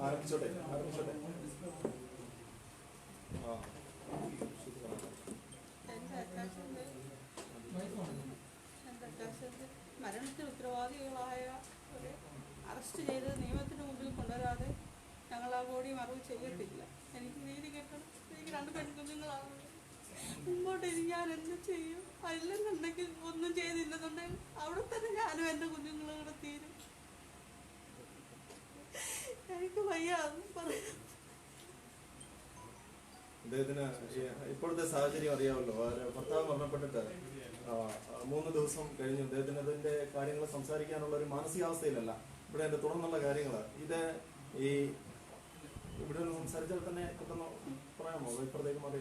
ആരംഭിച്ചോട്ടെ. മരണത്തിന് ഉത്തരവാദികളായവരെ അറസ്റ്റ് ചെയ്ത് നിയമത്തിന് മുമ്പിൽ കൊണ്ടുവരാതെ ഞങ്ങൾ ആ ബോഡി മറവ് ചെയ്യത്തില്ല. എനിക്ക് നീതി കിട്ടണം. എനിക്ക് 2 പെൺകുഞ്ഞുങ്ങളാണ്. മുമ്പോട്ട് ഇനി ഞാൻ എന്ത് ചെയ്യും? അതില്ലെന്നുണ്ടെങ്കിൽ ഒന്നും ചെയ്തില്ലെന്നുണ്ടെങ്കിൽ അവിടെ തന്നെ ഞാനും എൻ്റെ കുഞ്ഞുങ്ങളും കൂടെ തീരും. എനിക്ക് വയ്യ പറയാം. അദ്ദേഹത്തിന് ഇപ്പോഴത്തെ സാഹചര്യം അറിയാമല്ലോ. ഭർത്താവ് മരണപ്പെട്ടിട്ട് 3 ദിവസം കഴിഞ്ഞു. അദ്ദേഹത്തിന് അതിന്റെ കാര്യങ്ങൾ സംസാരിക്കാനുള്ള ഒരു മാനസികാവസ്ഥയിലല്ല. ഇവിടെ അതിന്റെ തുടർന്നുള്ള കാര്യങ്ങൾ ഇത് ഈ ഇവിടെ ഒന്ന് സംസാരിച്ചാൽ തന്നെ പെട്ടെന്ന് പറയാമോ? ഇപ്പുറത്തേക്ക് മാറി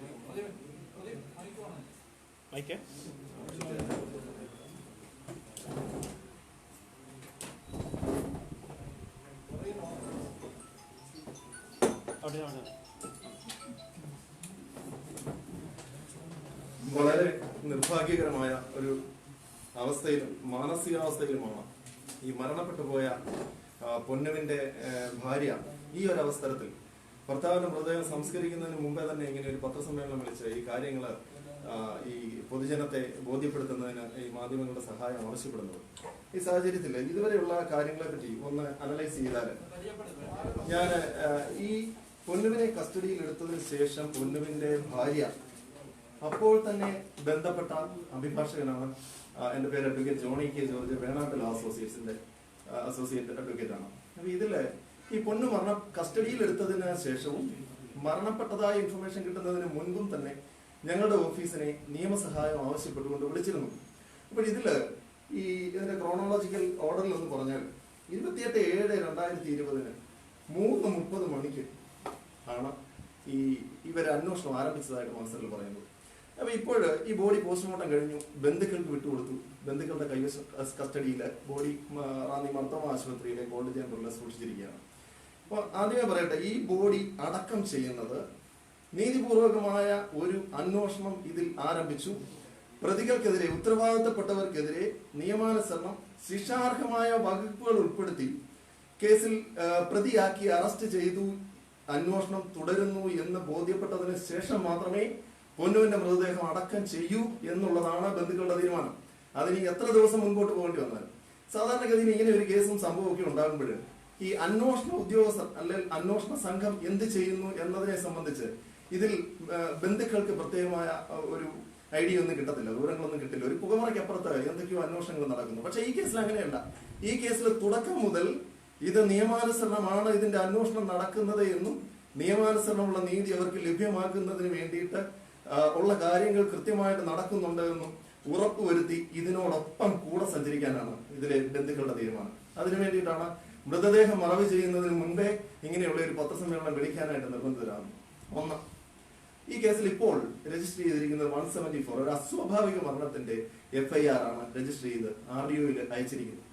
വളരെ നിർഭാഗ്യകരമായ ഒരു അവസ്ഥയിലും മാനസികാവസ്ഥയിലുമാണ് ഈ മരണപ്പെട്ടു പോയ പൊന്നുവിന്റെ ഭാര്യ. ഈ ഒരു അവസരത്തിൽ ഭർത്താവിന്റെ മൃതദേഹം സംസ്കരിക്കുന്നതിന് മുമ്പേ തന്നെ ഇങ്ങനെ ഒരു പത്രസമ്മേളനം വിളിച്ച് ഈ കാര്യങ്ങൾ ഈ പൊതുജനത്തെ ബോധ്യപ്പെടുത്തുന്നതിന് ഈ മാധ്യമങ്ങളുടെ സഹായം ആവശ്യപ്പെടുന്നത്. ഈ സാഹചര്യത്തിൽ ഇതുവരെയുള്ള കാര്യങ്ങളെ പറ്റി ഒന്ന് അനലൈസ് ചെയ്താൽ, ഞാൻ ഈ പൊന്നുവിനെ കസ്റ്റഡിയിൽ എടുത്തതിന് ശേഷം പൊന്നുവിന്റെ ഭാര്യ അപ്പോൾ തന്നെ ബന്ധപ്പെട്ട അഭിഭാഷകനാണ്. എൻ്റെ പേര് advocate Johnny K George, Venattu അസോസിയേറ്റ്സിന്റെ അസോസിയേറ്റ് അഡ്വക്കേറ്റ് ആണ്. അപ്പൊ ഇതില് ഈ പൊന്നു കസ്റ്റഡിയിൽ എടുത്തതിന് ശേഷവും മരണപ്പെട്ടതായ ഇൻഫർമേഷൻ കിട്ടുന്നതിന് മുൻപും തന്നെ ഞങ്ങളുടെ ഓഫീസിനെ നിയമസഹായം ആവശ്യപ്പെട്ടുകൊണ്ട് വിളിച്ചിരുന്നു. അപ്പോൾ ഇതില് ഇതിന്റെ ക്രോണോളജിക്കൽ ഓർഡറിൽ എന്ന് പറഞ്ഞാൽ 28/7/2020 3:30 മണിക്ക് ആണ് ഇവർ അന്വേഷണം ആരംഭിച്ചതായിട്ട് മാസ്റ്ററിൽ പറയുന്നത്. അപ്പൊ ഇപ്പോൾ ഈ ബോഡി പോസ്റ്റ്മോർട്ടം കഴിഞ്ഞു, ബന്ധുക്കൾക്ക് വിട്ടുകൊടുത്തു. ബന്ധുക്കളുടെ കൈവശം കസ്റ്റഡിയില് ബോഡി റാന്നി മർത്തമ ആശുപത്രിയിലെ കോൾഡ് ചേമ്പറിൽ സൂക്ഷിച്ചിരിക്കുകയാണ്. അപ്പൊ ആദ്യമേ പറയട്ടെ, ഈ ബോഡി അടക്കം ചെയ്യുന്നത് നീതിപൂർവകമായ ഒരു അന്വേഷണം ഇതിൽ ആരംഭിച്ചു. പ്രതികൾക്കെതിരെ, ഉത്തരവാദിത്തപ്പെട്ടവർക്കെതിരെ നിയമാനുസരണം ശിക്ഷാർഹമായ വകുപ്പുകൾ ഉൾപ്പെടുത്തി കേസിൽ പ്രതിയാക്കി അറസ്റ്റ് ചെയ്തു. അന്വേഷണം തുടരുന്നു എന്ന് ബോധ്യപ്പെട്ടതിന് ശേഷം മാത്രമേ പൊന്നുവിന്റെ മൃതദേഹം അടക്കം ചെയ്യൂ എന്നുള്ളതാണ് ബന്ധുക്കളുടെ തീരുമാനം. അതിന് എത്ര ദിവസം മുൻപോട്ട് പോകേണ്ടി വന്നാലും സാധാരണഗതിയിൽ ഇങ്ങനെ ഒരു കേസും സംഭവമൊക്കെ ഉണ്ടാകുമ്പോൾ ഈ അന്വേഷണ ഉദ്യോഗസ്ഥർ അല്ലെങ്കിൽ അന്വേഷണ സംഘം എന്ത് ചെയ്യുന്നു എന്നതിനെ സംബന്ധിച്ച് ഇതിൽ ബന്ധുക്കൾക്ക് പ്രത്യേകമായ ഒരു ഐഡിയ ഒന്നും കിട്ടത്തില്ല, ദൂരങ്ങളൊന്നും കിട്ടില്ല. ഒരു പുകമറയ്ക്കപ്പുറത്ത് എന്തൊക്കെയോ അന്വേഷണങ്ങൾ നടക്കുന്നു. പക്ഷെ ഈ കേസിൽ അങ്ങനെയല്ല. ഈ കേസിൽ തുടക്കം മുതൽ ഇത് നിയമാനുസരണമാണ് ഇതിന്റെ അന്വേഷണം നടക്കുന്നത് എന്നും നിയമാനുസരണമുള്ള നീതി അവർക്ക് ലഭ്യമാക്കുന്നതിന് വേണ്ടിയിട്ട് ഉള്ള കാര്യങ്ങൾ കൃത്യമായിട്ട് നടക്കുന്നുണ്ട് എന്നും ഉറപ്പുവരുത്തി ഇതിനോടൊപ്പം കൂടെ സഞ്ചരിക്കാനാണ് ഇതിലെ ബന്ധുക്കളുടെ തീരുമാനം. അതിനു വേണ്ടിയിട്ടാണ് മൃതദേഹം മറവ് ചെയ്യുന്നതിന് മുൻപേ ഇങ്ങനെയുള്ള ഒരു പത്രസമ്മേളനം വിളിക്കാനായിട്ട് നിർബന്ധിതരാകുന്നു. ഒന്ന്, ഈ കേസിൽ ഇപ്പോൾ രജിസ്റ്റർ ചെയ്തിരിക്കുന്നത് 174 ഒരു അസ്വാഭാവിക മരണത്തിന്റെ FIR ആണ് രജിസ്റ്റർ ചെയ്ത് RDOയിൽ അയച്ചിരിക്കുന്നത്.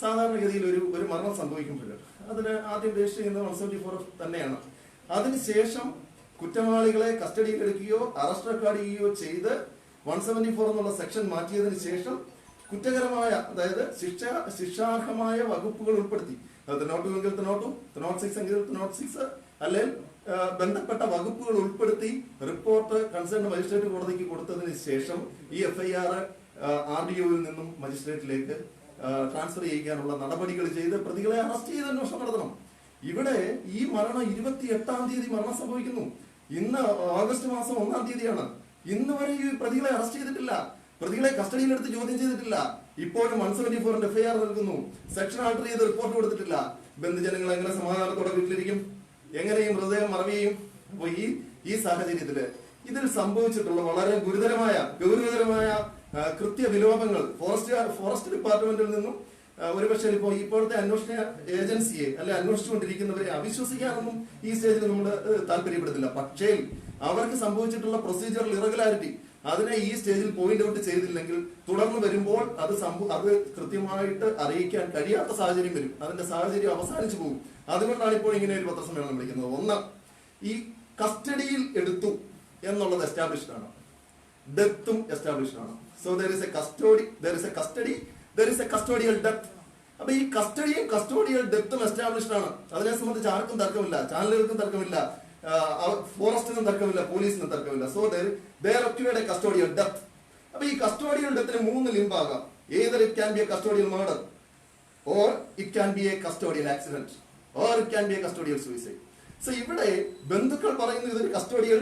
സാധാരണഗതിയിൽ ഒരു മരണം സംഭവിക്കുമ്പോൾ അതിന് ആദ്യം രജിസ്റ്റർ ചെയ്യുന്നത് 174 തന്നെയാണ്. അതിനുശേഷം കുറ്റവാളികളെ കസ്റ്റഡിയിലെടുക്കുകയോ അറസ്റ്റ് റെക്കോർഡ് ചെയ്യുകയോ ചെയ്ത് 174 എന്നുള്ള സെക്ഷൻ മാറ്റിയതിനു ശേഷം കുറ്റകരമായ, അതായത് ശിക്ഷാർഹമായ വകുപ്പുകൾ ഉൾപ്പെടുത്തി, നോട്ടുമെങ്കിൽ നോട്ട് 6 എങ്കിൽ നോട്ട് 6 അല്ലെങ്കിൽ ബന്ധപ്പെട്ട വകുപ്പുകൾ ഉൾപ്പെടുത്തി റിപ്പോർട്ട് കൺസേൺ മജിസ്ട്രേറ്റ് കോടതിക്ക് കൊടുത്തതിന് ശേഷം ഈ FIR RDOയിൽ നിന്നും മജിസ്ട്രേറ്റിലേക്ക് ട്രാൻസ്ഫർ ചെയ്യിക്കാനുള്ള നടപടികൾ ചെയ്ത് പ്രതികളെ അറസ്റ്റ് ചെയ്ത് അന്വേഷണം നടത്തണം. ഇവിടെ ഈ മരണം 28-ാം തീയതി മരണം സംഭവിക്കുന്നു. ഇന്ന് ഓഗസ്റ്റ് മാസം 1-ാം തീയതിയാണ്. ഇന്ന് വരെ ഈ പ്രതികളെ അറസ്റ്റ് ചെയ്തിട്ടില്ല, പ്രതികളെ കസ്റ്റഡിയിലെടുത്ത് ചോദ്യം ചെയ്തിട്ടില്ല. ഇപ്പോഴും 174 FIR നൽകുന്നു, സെക്ഷൻ ആൾട്ടർ ചെയ്ത് റിപ്പോർട്ട് കൊടുത്തിട്ടില്ല. ബന്ധുജനങ്ങൾ എങ്ങനെ സമാധാനത്തോടെ വീട്ടിലിരിക്കും? എങ്ങനെയും മൃതദേഹം മറവിയും? അപ്പൊ ഈ സാഹചര്യത്തില് ഇതിൽ സംഭവിച്ചിട്ടുള്ള വളരെ ഗൗരവതരമായ കൃത്യവിലോപങ്ങൾ ഫോറസ്റ്റ് ഡിപ്പാർട്ട്മെന്റിൽ നിന്നും ഒരുപക്ഷെ ഇപ്പോഴത്തെ അന്വേഷണ ഏജൻസിയെ അല്ലെ അന്വേഷിച്ചുകൊണ്ടിരിക്കുന്നവരെ അവിശ്വസിക്കാനൊന്നും ഈ സ്റ്റേജിൽ നമ്മൾ താല്പര്യപ്പെടുന്നില്ല. പക്ഷേ അവർക്ക് സംഭവിച്ചിട്ടുള്ള പ്രൊസീജിയറൽ ഇറഗുലാരിറ്റി അതിനെ ഈ സ്റ്റേജിൽ പോയിന്റ് ഔട്ട് ചെയ്തില്ലെങ്കിൽ തുടർന്ന് വരുമ്പോൾ അത് കൃത്യമായിട്ട് അറിയിക്കാൻ കഴിയാത്ത സാഹചര്യം വരും. അതിന്റെ സാഹചര്യം അവസാനിച്ചു പോകും. അതുകൊണ്ടാണ് ഇപ്പോൾ ഇങ്ങനെ ഒരു പത്രസമ്മേളനം വിളിക്കുന്നത്. ഒന്ന്, ഈ കസ്റ്റഡിയിൽ എടുത്തു എന്നുള്ളത് എസ്റ്റാബ്ലിഷ്ഡ് ആണ്, ഡെത്തും എസ്റ്റാബ്ലിഷ്ഡ് ആണ്. So there is a custody, there is a custodial death. അപ്പൊ ഈ കസ്റ്റഡിയും കസ്റ്റോഡിയൽ ഡെത്തും എസ്റ്റാബ്ലിഷ്ഡ് ആണ്. അതിനെ സംബന്ധിച്ച് ആർക്കും തർക്കമില്ല, ചാനലുകൾക്കും തർക്കമില്ല, ഫോറസ്റ്റിനും തർക്കമില്ല, പോലീസിനും തർക്കമില്ല. So there occurred a custodial death. അപ്പൊ ഈ custodial ഡെത്തിന് 3 ലിംബാകാം. either it can be a custodial murder, or it can be a custodial accident, or it can be a custodial suicide. So ഇവിടെ ബന്ധുക്കൾ പറയുന്നു ഇതൊരു കസ്റ്റോഡിയൽ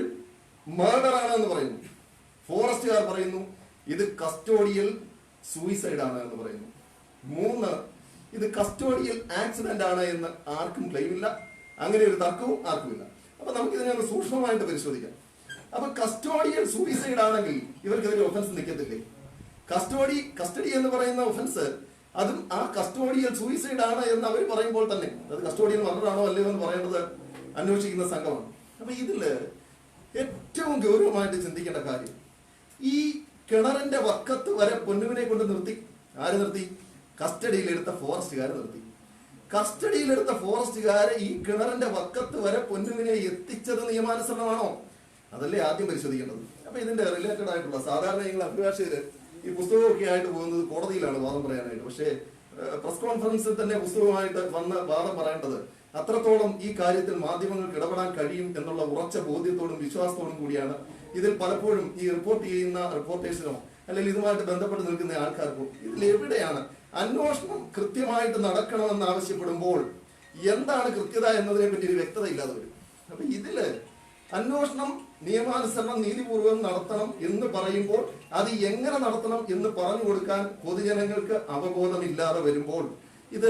മർഡർ ആണെന്ന് പറയുന്നു, ഫോറസ്റ്റുകാർ പറയുന്നു ഇത് കസ്റ്റോഡിയൽ സൂയിസൈഡ് ആണ് എന്ന് പറയുന്നു. 3, ഇത് കസ്റ്റോഡിയൽ ആക്സിഡന്റ് ആണ് എന്ന് ആർക്കും ക്ലെയിം ഇല്ല, അങ്ങനെ ഒരു തർക്കവും ആർക്കുമില്ല. അപ്പൊ നമുക്ക് ഇതിനെ ഒന്ന് സൂക്ഷ്മമായിട്ട് പരിശോധിക്കാം. അപ്പൊ കസ്റ്റോഡിയൽ സൂയിസൈഡ് ആണെങ്കിൽ ഇവർക്കെതിരെ ഒഫൻസ് നിൽക്കത്തില്ലേ? കസ്റ്റഡി എന്ന് പറയുന്ന ഒഫൻസ് അതും ആ കസ്റ്റോഡിയൽ സൂയിസൈഡ് ആണ് എന്ന് അവർ പറയുമ്പോൾ തന്നെ അത് കസ്റ്റോഡിയൽ മർഡർ ആണോ അല്ലയോ എന്ന് പറയേണ്ടത് അന്വേഷിക്കുന്ന സംഘമാണ്. അപ്പൊ ഇതില് ഏറ്റവും ഗൗരവമായിട്ട് ചിന്തിക്കേണ്ട കാര്യം, ഈ കിണറിന്റെ വക്കത്ത് വരെ പൊന്നുവിനെ കൊണ്ട് നിർത്തി. ആര് നിർത്തി? കസ്റ്റഡിയിലെടുത്ത ഫോറസ്റ്റുകാർ നിർത്തി. കസ്റ്റഡിയിലെടുത്ത ഫോറസ്റ്റുകാരെ ഈ കിണറിന്റെ വക്കത്ത് വരെ പൊന്നുവിനെ എത്തിച്ചത് നിയമാനുസരണമാണോ? അതല്ലേ ആദ്യം പരിശോധിക്കേണ്ടത്. അപ്പൊ ഇതിന്റെ റിലേറ്റഡ് ആയിട്ടുള്ള സാധാരണ നിങ്ങൾ അഭിഭാഷകര് ഈ പുസ്തകമൊക്കെ ആയിട്ട് പോകുന്നത് കോടതിയിലാണ് വാദം പറയാനായിട്ട്. പക്ഷേ പ്രസ് കോൺഫറൻസിൽ തന്നെ പുസ്തകമായിട്ട് വന്ന് വാദം പറയേണ്ടത് അത്രത്തോളം ഈ കാര്യത്തിൽ മാധ്യമങ്ങൾക്ക് ഇടപെടാൻ കഴിയും എന്നുള്ള ഉറച്ച ബോധ്യത്തോടും വിശ്വാസത്തോടും കൂടിയാണ്. ഇതിൽ പലപ്പോഴും ഈ റിപ്പോർട്ട് ചെയ്യുന്ന റിപ്പോർട്ടേഴ്സിനോ അല്ലെങ്കിൽ ഇതുമായിട്ട് ബന്ധപ്പെട്ട് നിൽക്കുന്ന ആൾക്കാർക്കോ ഇതിൽ എവിടെയാണ് അന്വേഷണം കൃത്യമായിട്ട് നടക്കണമെന്ന് ആവശ്യപ്പെടുമ്പോൾ എന്താണ് കൃത്യത എന്നതിനെ പറ്റി ഒരു വ്യക്തത ഇല്ലാതെ വരും. അപ്പൊ ഇതില് അന്വേഷണം നിയമാനുസരണം നീതിപൂർവ്വം നടത്തണം എന്ന് പറയുമ്പോൾ അത് എങ്ങനെ നടത്തണം എന്ന് പറഞ്ഞു കൊടുക്കാൻ പൊതുജനങ്ങൾക്ക് അവബോധമില്ലാതെ വരുമ്പോൾ ഇത്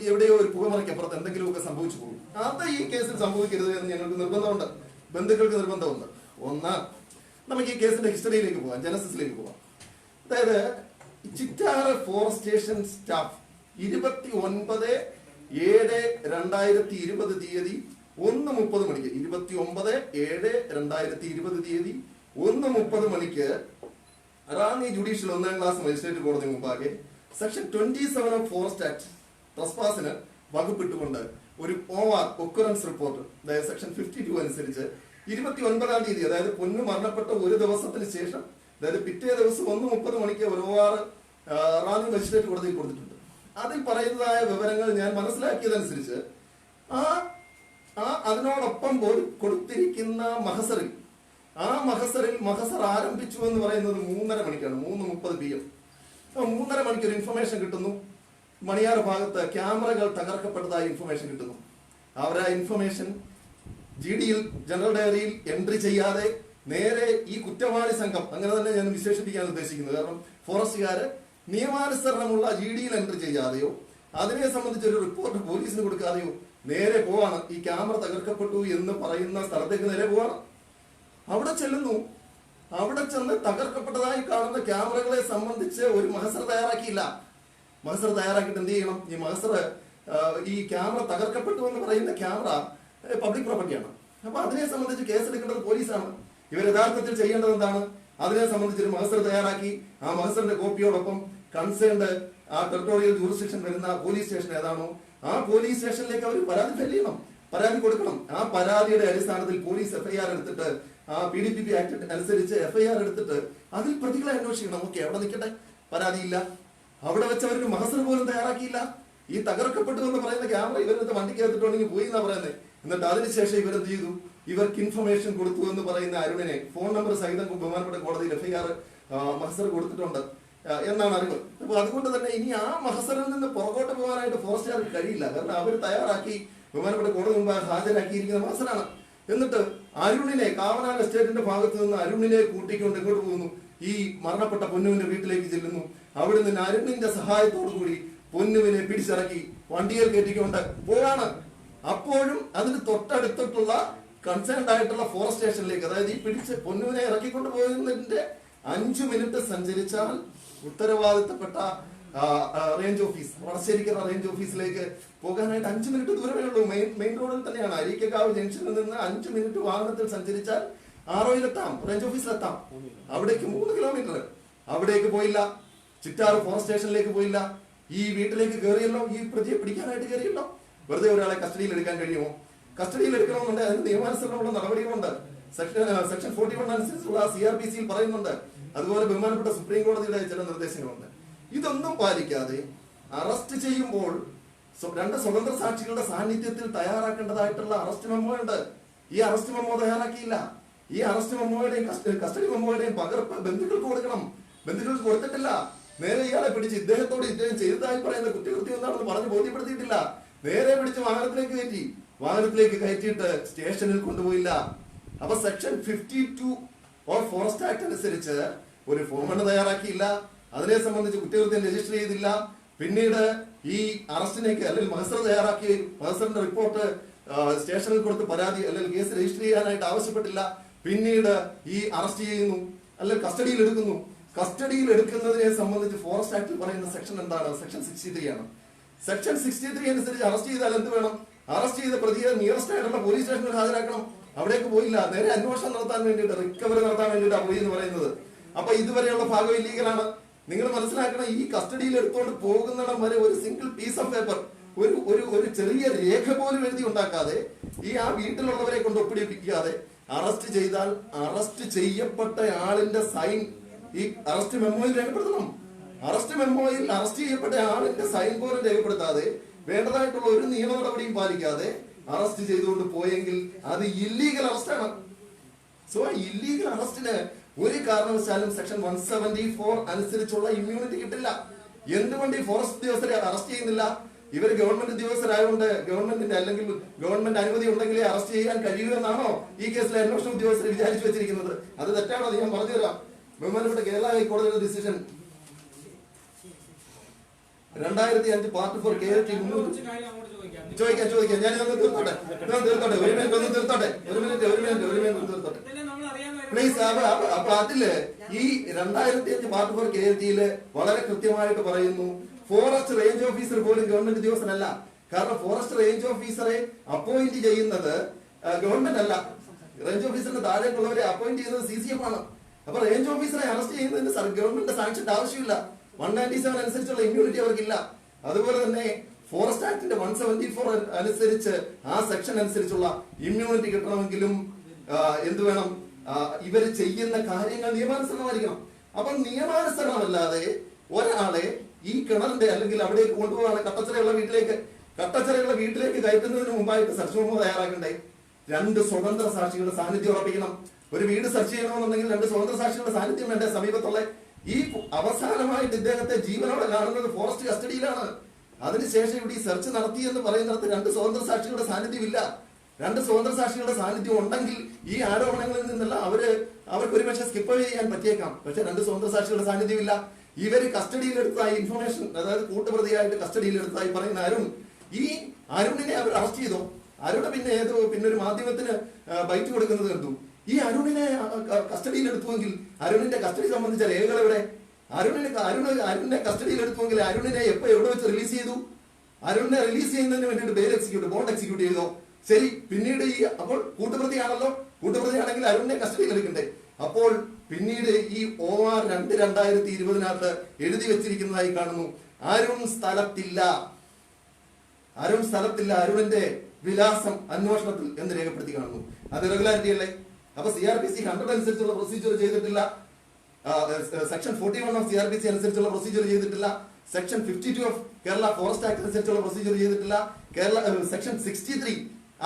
എവിടെയോ ഒരു പുകമറയ്ക്കപ്പുറത്ത് എന്തെങ്കിലുമൊക്കെ സംഭവിച്ചു പോകും. അത് ഈ കേസിൽ സംഭവിക്കരുത് എന്ന് ഞങ്ങൾക്ക് നിർബന്ധമുണ്ട്, ബന്ധുക്കൾക്ക് നിർബന്ധമുണ്ട്. ഒന്ന്, നമുക്ക് ഈ കേസിന്റെ ഹിസ്റ്ററിയിലേക്ക് പോകാം, ജനസിസിലേക്ക് പോകാം. അതായത് ചിറ്റാറ ഫോറസ്റ്റ് സ്റ്റേഷൻ സ്റ്റാഫ് 29/7/2020 തീയതി 1:30 മണിക്ക് 29/7/2020 തീയതി 1:30 മണിക്ക് റാന്നി ജുഡീഷ്യൽ 1ാം ക്ലാസ് മജിസ്ട്രേറ്റ് കോടതി മുമ്പാകെ സെക്ഷൻ 27 ഓഫ് ഫോറസ്റ്റ് ആക്ട് ട്രസ്പാസിന് വകുപ്പിട്ടുകൊണ്ട് ഒരു OR ഒക്കുറൻസ് റിപ്പോർട്ട്, അതായത് സെക്ഷൻ 52 അനുസരിച്ച് 29-ാം തീയതി, അതായത് പൊന്നു മരണപ്പെട്ട ഒരു ദിവസത്തിന് ശേഷം, അതായത് പിറ്റേ ദിവസം 1:30 മണിക്ക് ഒരു OR റാന്നി മജിസ്ട്രേറ്റ് കോടതിയിൽ കൊടുത്തിട്ടുണ്ട്. അതിൽ പറയുന്നതായ വിവരങ്ങൾ ഞാൻ മനസ്സിലാക്കിയതനുസരിച്ച് അതിനോടൊപ്പം കൊടുത്തിരിക്കുന്ന മഹസറിൽ മഹസർ ആരംഭിച്ചു എന്ന് പറയുന്നത് 3:30 മണിക്കാണ്, 3:30 PM. 3:30 മണിക്ക് ഒരു ഇൻഫർമേഷൻ കിട്ടുന്നു. മണിയാർ ഭാഗത്ത് ക്യാമറകൾ തകർക്കപ്പെട്ടതായി ഇൻഫർമേഷൻ കിട്ടുന്നു. അവർ ആ ഇൻഫർമേഷൻ GDയിൽ ജനറൽ ഡയറിയിൽ എൻട്രി ചെയ്യാതെ നേരെ ഈ കുറ്റവാളി സംഘം, അങ്ങനെ തന്നെ ഞാൻ വിശേഷിപ്പിക്കാൻ ഉദ്ദേശിക്കുന്നത്, കാരണം ഫോറസ്റ്റുകാര് നിയമാനുസരണമുള്ള GDയിൽ എൻട്രി ചെയ്യാതെയോ അതിനെ സംബന്ധിച്ച് ഒരു റിപ്പോർട്ട് പോലീസിന് കൊടുക്കാതെയോ നേരെ പോവാണ്. ഈ ക്യാമറ തകർക്കപ്പെട്ടു എന്ന് പറയുന്ന സ്ഥലത്തേക്ക് നേരെ പോവാണ്. അവിടെ ചെല്ലുന്നു. അവിടെ ചെന്ന് തകർക്കപ്പെട്ടതായി കാണുന്ന ക്യാമറകളെ സംബന്ധിച്ച് ഒരു മഹസർ തയ്യാറാക്കിയില്ല. മഹസർ തയ്യാറാക്കിയിട്ട് എന്ത് ചെയ്യണം? ഈ മഹസർ ഈ ക്യാമറ തകർക്കപ്പെട്ടു എന്ന് പറയുന്ന ക്യാമറ പബ്ലിക് പ്രോപ്പർട്ടിയാണ്. അപ്പൊ അതിനെ സംബന്ധിച്ച് കേസെടുക്കേണ്ടത് പോലീസാണ്. ഇവർ യഥാർത്ഥത്തിൽ ചെയ്യേണ്ടത് എന്താണ്? അതിനെ സംബന്ധിച്ചൊരു മഹസർ തയ്യാറാക്കി ആ മഹസറിന്റെ കോപ്പിയോടൊപ്പം കൺസേൺഡ് ആ ടെറിട്ടോറിയൽ ജൂറിസ്ഡിക്ഷൻ വരുന്ന പോലീസ് സ്റ്റേഷൻ ഏതാണോ ആ പോലീസ് സ്റ്റേഷനിലേക്ക് അവർ പരാതി ഫയൽ ചെയ്യണം, പരാതി കൊടുക്കണം. ആ പരാതിയുടെ അടിസ്ഥാനത്തിൽ പോലീസ് FIR എടുത്തിട്ട് ആ PDPP ആക്ട് അനുസരിച്ച് FIR എടുത്തിട്ട് അതിൽ പ്രതികളെ അന്വേഷിക്കണം. ഓക്കെ, അവിടെ നിൽക്കട്ടെ, പരാതിയില്ല. അവിടെ വെച്ച് അവരൊരു മഹസർ പോലും തയ്യാറാക്കിയില്ല. ഈ തകർക്കപ്പെട്ടു എന്ന് പറയുന്ന ക്യാമറ ഇവരെടുത്ത് വണ്ടിക്ക് എടുത്തിട്ടുണ്ടെങ്കിൽ പോയി എന്നാ പറയുന്നത്. എന്നിട്ട് അതിനുശേഷം ഇവരെന്ത് ചെയ്തു? ഇവർക്ക് ഇൻഫർമേഷൻ കൊടുത്തു എന്ന് പറയുന്ന അരുണിനെ ഫോൺ നമ്പർ സഹിതം ബഹുമാനപ്പെട്ട കോടതിയിൽ FIR മഹസർ കൊടുത്തിട്ടുണ്ട് എന്നാണ് അറിവ്. അപ്പൊ അതുകൊണ്ട് തന്നെ ഇനി ആ മഹസറിൽ നിന്ന് പുറകോട്ട് പോകാനായിട്ട് ഫോറസ്റ്റുകാർക്ക് കഴിയില്ല. കാരണം അവർ തയ്യാറാക്കി ബഹുമാനപ്പെട്ട കോടതി മുമ്പായി ഹാജരാക്കിയിരിക്കുന്ന മഹസറാണ്. എന്നിട്ട് അരുണിനെ കാവനാട് എസ്റ്റേറ്റിന്റെ ഭാഗത്ത് നിന്ന് അരുണിനെ കൂട്ടിക്കൊണ്ട് എങ്ങോട്ട് പോകുന്നു? ഈ മരണപ്പെട്ട പൊന്നുവിന്റെ വീട്ടിലേക്ക് ചെല്ലുന്നു. അവിടെ നിന്ന് അരുണിന്റെ സഹായത്തോടു കൂടി പൊന്നുവിനെ പിടിച്ചിറക്കി വണ്ടിയിൽ കയറ്റിക്കൊണ്ട് പോവാണ്. അപ്പോഴും അതിന് തൊട്ടടുത്തിട്ടുള്ള കൺസേൺഡ് ആയിട്ടുള്ള ഫോറസ്റ്റ് സ്റ്റേഷനിലേക്ക്, അതായത് ഈ പിടിച്ച് പൊന്നുവിനെ ഇറക്കിക്കൊണ്ട് പോകുന്നതിന്റെ 5 മിനിറ്റ് സഞ്ചരിച്ചാൽ ഉത്തരവാദിത്തപ്പെട്ട റേഞ്ച് ഓഫീസ്, വടശ്ശേരിക്കര റേഞ്ച് ഓഫീസിലേക്ക് പോകാനായിട്ട് 5 മിനിറ്റ് ദൂരമേ ഉള്ളൂ. മെയിൻ റോഡിൽ തന്നെയാണ്. അരീക്കക്കാവ് ജംഗ്ഷനിൽ നിന്ന് 5 മിനിറ്റ് വാഹനത്തിൽ സഞ്ചരിച്ചാൽ ആറോയിലെത്താം, റേഞ്ച് ഓഫീസിലെത്താം. അവിടേക്ക് 3 കിലോമീറ്റർ. അവിടേക്ക് പോയില്ല. ചിറ്റാറ് ഫോറസ്റ്റ് സ്റ്റേഷനിലേക്ക് പോയില്ല. ഈ വീട്ടിലേക്ക് കയറിയല്ലോ, ഈ പ്രതിയെ പിടിക്കാനായിട്ട് കയറിയല്ലോ. വെറുതെ ഒരാളെ കസ്റ്റഡിയിൽ എടുക്കാൻ കഴിയുമോ? കസ്റ്റഡിയിൽ എടുക്കണമെന്നുണ്ട് അതിന് നിയമാനുസരണമുള്ള നടപടികളുണ്ട്. സെക്ഷൻ 41 അനുസരിച്ചുള്ള CRPC പറയുന്നുണ്ട്. അതുപോലെ ബഹുമാനപ്പെട്ട സുപ്രീം കോടതിയുടെ ചില നിർദ്ദേശങ്ങളുണ്ട്. ഇതൊന്നും പാലിക്കാതെ അറസ്റ്റ് ചെയ്യുമ്പോൾ 2 സ്വതന്ത്ര സാക്ഷികളുടെ സാന്നിധ്യത്തിൽ തയ്യാറാക്കേണ്ടതായിട്ടുള്ള അറസ്റ്റ് മെമ്മോ ഉണ്ട്. ഈ അറസ്റ്റ് മെമ്മോ തയ്യാറാക്കിയില്ല. ഈ അറസ്റ്റ് മെമ്മോയുടെയും കസ്റ്റഡി മെമ്മോയുടെയും പകർപ്പ് ബന്ധുക്കൾക്ക് കൊടുക്കണം. ബന്ധുക്കൾക്ക് കൊടുത്തിട്ടില്ല. നേരെ ഇയാളെ പിടിച്ച് ഇദ്ദേഹത്തോട് ഇദ്ദേഹം ചെയ്തതായി പറയുന്ന കുറ്റകൃത്യം എന്താണെന്ന് പറഞ്ഞ് ബോധ്യപ്പെടുത്തിയിട്ടില്ല. നേരെ പിടിച്ച് വാഹനത്തിലേക്ക് കയറ്റി. വാഹനത്തിലേക്ക് കയറ്റിയിട്ട് സ്റ്റേഷനിൽ കൊണ്ടുപോയില്ല. അപ്പൊ സെക്ഷൻ 52 ഓഫ് ഫോറസ്റ്റ് ആക്ട് അനുസരിച്ച് ഒരു ഫോം തയ്യാറാക്കിയില്ല. അതിനെ സംബന്ധിച്ച് കുറ്റകൃത്യം രജിസ്റ്റർ ചെയ്തില്ല. പിന്നീട് ഈ അറസ്റ്റിനേക്ക് അല്ലെങ്കിൽ മഹസർ തയ്യാറാക്കി മഹസറിന്റെ റിപ്പോർട്ട് സ്റ്റേഷനിൽ കൊടുത്ത് പരാതി അല്ലെങ്കിൽ കേസ് രജിസ്റ്റർ ചെയ്യാനായിട്ട് ആവശ്യപ്പെട്ടില്ല. പിന്നീട് ഈ അറസ്റ്റ് ചെയ്യുന്നു അല്ലെങ്കിൽ കസ്റ്റഡിയിൽ എടുക്കുന്നു. കസ്റ്റഡിയിൽ എടുക്കുന്നതിനെ സംബന്ധിച്ച് ഫോറസ്റ്റ് ആക്ടിൽ പറയുന്ന സെക്ഷൻ എന്താണ്? സെക്ഷൻ 63 ആണ്. സെക്ഷൻ 63 അനുസരിച്ച് അറസ്റ്റ് ചെയ്താൽ എന്ത് വേണം? അറസ്റ്റ് ചെയ്ത പ്രതിയെ നിയറസ്റ്റ് ആയിട്ടുള്ള പോലീസ് സ്റ്റേഷനിൽ ഹാജരാക്കണം. അവിടേക്ക് പോയില്ല. നേരെ അന്വേഷണം നടത്താൻ വേണ്ടിയിട്ട്, റിക്കവറി നടത്താൻ വേണ്ടിയിട്ടാണ് പോയി എന്ന് പറയുന്നത്. അപ്പൊ ഇതുവരെയുള്ള ഭാഗം ഇല്ലീഗലാണ്. നിങ്ങൾ മനസ്സിലാക്കണം, ഈ കസ്റ്റഡിയിൽ എടുത്തുകൊണ്ട് പോകുന്നിടം വരെ ഒരു സിംഗിൾ പീസ് ഓഫ് പേപ്പർ, ഒരു ചെറിയ രേഖ പോലും എഴുതി ഉണ്ടാക്കാതെ, ഈ ആ വീട്ടിലുള്ളവരെ കൊണ്ട് ഒപ്പിടിപ്പിക്കാതെ അറസ്റ്റ് ചെയ്താൽ അറസ്റ്റ് ചെയ്യപ്പെട്ട ആളിന്റെ സൈൻ ഈ അറസ്റ്റ് മെമ്മോയിൽ രേഖപ്പെടുത്തണം. അറസ്റ്റ് മെമ്മോയിൽ അറസ്റ്റ് ചെയ്യപ്പെട്ട ആളിന്റെ സൈൻ പോലും രേഖപ്പെടുത്താതെ വേണ്ടതായിട്ടുള്ള ഒരു നിയമ നടപടിയും പാലിക്കാതെ അറസ്റ്റ് ചെയ്തുകൊണ്ട് പോയെങ്കിൽ അത് ഇല്ലീഗൽ അറസ്റ്റാണ്. സോ ഇല്ലീഗൽ അറസ്റ്റിന് ഒരു കാരണവശാലും സെക്ഷൻ 174 അനുസരിച്ചുള്ള ഇമ്മ്യൂണിറ്റി കിട്ടില്ല. എന്തുകൊണ്ട് ഈ ഫോറസ്റ്റ് ഉദ്യോഗസ്ഥരെ അറസ്റ്റ് ചെയ്യുന്നില്ല? ഇവർ ഗവൺമെന്റ് ഉദ്യോഗസ്ഥരായതുകൊണ്ട് ഗവൺമെന്റിന്റെ അല്ലെങ്കിൽ ഗവൺമെന്റ് അനുമതി ഉണ്ടെങ്കിലേ അറസ്റ്റ് ചെയ്യാൻ കഴിയുമെന്നാണോ ഈ കേസിലെ അന്വേഷണ ഉദ്യോഗസ്ഥർ വിചാരിച്ചു വെച്ചിരിക്കുന്നത്? അത് തെറ്റാണോ? അത് ഞാൻ പറഞ്ഞുതരാം. ബഹുമാനപ്പെട്ട കേരള ഹൈക്കോടതിയുടെ ഡിസിഷൻ 2005 പാർട്ട് 4 KLT ചോദിക്കാം. ഞാൻ തീർത്തോട്ടെ. ഒരു മിനിറ്റ് തീർത്തോട്ടെ. പ്ലീസ്. അപ്പൊ അതില് ഈ 2005 പാർട്ട് 4 KLT വളരെ കൃത്യമായിട്ട് പറയുന്നു, ഫോറസ്റ്റ് റേഞ്ച് ഓഫീസർ പോലും ഗവൺമെന്റ് ഉദ്യോഗസ്ഥനല്ല. കാരണം ഫോറസ്റ്റ് റേഞ്ച് ഓഫീസറെ അപ്പോയിന്റ് ചെയ്യുന്നത് ഗവൺമെന്റ് അല്ല. റേഞ്ച് ഓഫീസറിന്റെ താഴേക്കുള്ളവരെ അപ്പോയിന്റ് ചെയ്യുന്നത് CCF ആണ്. അപ്പൊ റേഞ്ച് ഓഫീസറെ അറസ്റ്റ് ചെയ്യുന്നതിന് ഗവൺമെന്റ് സാങ്ഷന്റെ ആവശ്യമില്ല. 197 അനുസരിച്ചുള്ള ഇമ്മ്യൂണിറ്റി അവർക്കില്ല. അതുപോലെ തന്നെ ഫോറസ്റ്റ് ആക്ടിന്റെ 174 അനുസരിച്ച് ആ സെക്ഷൻ അനുസരിച്ചുള്ള ഇമ്മ്യൂണിറ്റി കിട്ടണമെങ്കിലും എന്ത് വേണം? ഇവർ ചെയ്യുന്ന കാര്യങ്ങൾ നിയമാനുസരണമായിരിക്കണം. അപ്പൊ നിയമാനുസരണമല്ലാതെ ഒരാളെ ഈ കിണറിന്റെ അല്ലെങ്കിൽ അവിടേക്ക് കൊണ്ടുപോകാണ് കട്ടച്ചിറയുള്ള വീട്ടിലേക്ക് കയറ്റുന്നതിന് മുമ്പായിട്ട് സെർച്ച് മെമ്മോ തയ്യാറാക്കണ്ടേ? 2 സ്വതന്ത്ര സാക്ഷികളുടെ സാന്നിധ്യം ഉറപ്പിക്കണം. ഒരു വീട് സെർച്ച് ചെയ്യണമെന്നുണ്ടെങ്കിൽ 2 സ്വതന്ത്ര സാക്ഷികളുടെ സാന്നിധ്യം വേണ്ടേ സമീപത്തുള്ള? ഈ അവസാനമായിട്ട് ഇദ്ദേഹത്തെ ജീവനോടെ കാണുന്നത് ഫോറസ്റ്റ് കസ്റ്റഡിയിലാണ്. അതിനുശേഷം ഇവിടെ ഈ സെർച്ച് നടത്തി എന്ന് പറയുന്നിടത്ത് 2 സ്വതന്ത്ര സാക്ഷികളുടെ സാന്നിധ്യം ഇല്ല. 2 സ്വതന്ത്ര സാക്ഷികളുടെ സാന്നിധ്യം ഉണ്ടെങ്കിൽ ഈ ആരോപണങ്ങളിൽ നിന്നല്ല അവർക്ക് ഒരുപക്ഷെ സ്കിപ്പ് ചെയ്യാൻ പറ്റിയേക്കാം. പക്ഷെ 2 സ്വതന്ത്ര സാക്ഷികളുടെ സാന്നിധ്യം ഇല്ല. ഇവര് കസ്റ്റഡിയിലെടുത്തായി ഇൻഫർമേഷൻ, അതായത് കൂട്ടുപ്രതിയായിട്ട് കസ്റ്റഡിയിലെടുത്തായി പറയുന്ന ഈ അരുണിനെ അവർ അറസ്റ്റ് ചെയ്തോ? അരുണ് പിന്നെ ഒരു മാധ്യമത്തിന് ബൈറ്റ് കൊടുക്കുന്നത് കണ്ടു. ഈ അരുണിനെ കസ്റ്റഡിയിൽ എടുത്തുവെങ്കിൽ അരുണിന്റെ കസ്റ്റഡി സംബന്ധിച്ച രേഖകൾ എവിടെ? അരുണിനെ കസ്റ്റഡിയിൽ എടുത്തുവെങ്കിൽ അരുണിനെ എവിടെ വെച്ച് റിലീസ് ചെയ്തു? അരുണിനെ റിലീസ് ചെയ്യുന്നതിന് വേണ്ടിയിട്ട് ബോണ്ട് എക്സിക്യൂട്ട് ചെയ്തോ? ശരി, പിന്നീട് അപ്പോൾ കൂട്ടുപ്രതിയാണല്ലോ. കൂട്ടുപ്രതിയാണെങ്കിൽ അരുണിനെ കസ്റ്റഡിയിൽ എടുക്കണ്ടേ? അപ്പോൾ പിന്നീട് ഈ OR 2/2020 എഴുതി വെച്ചിരിക്കുന്നതായി കാണുന്നു, അരുൺ സ്ഥലത്തില്ല. അരുണിന്റെ വിലാസം അന്വേഷണത്തിൽ എന്ന് രേഖപ്പെടുത്തി കാണുന്നു. അത് റെഗുലാരിറ്റി അല്ലേ? അപ്പൊ CRPC 100 അനുസരിച്ചുള്ള പ്രൊസീജിയർ ചെയ്തിട്ടില്ല, സെക്ഷൻ 41 ഓഫ് CRPC അനുസരിച്ചുള്ള പ്രൊസീജിയർ ചെയ്തിട്ടില്ല, section 52 of Kerala forest act അനുസരിച്ചുള്ള പ്രൊസീജിയർ ചെയ്തിട്ടില്ല, സെക്ഷൻ 63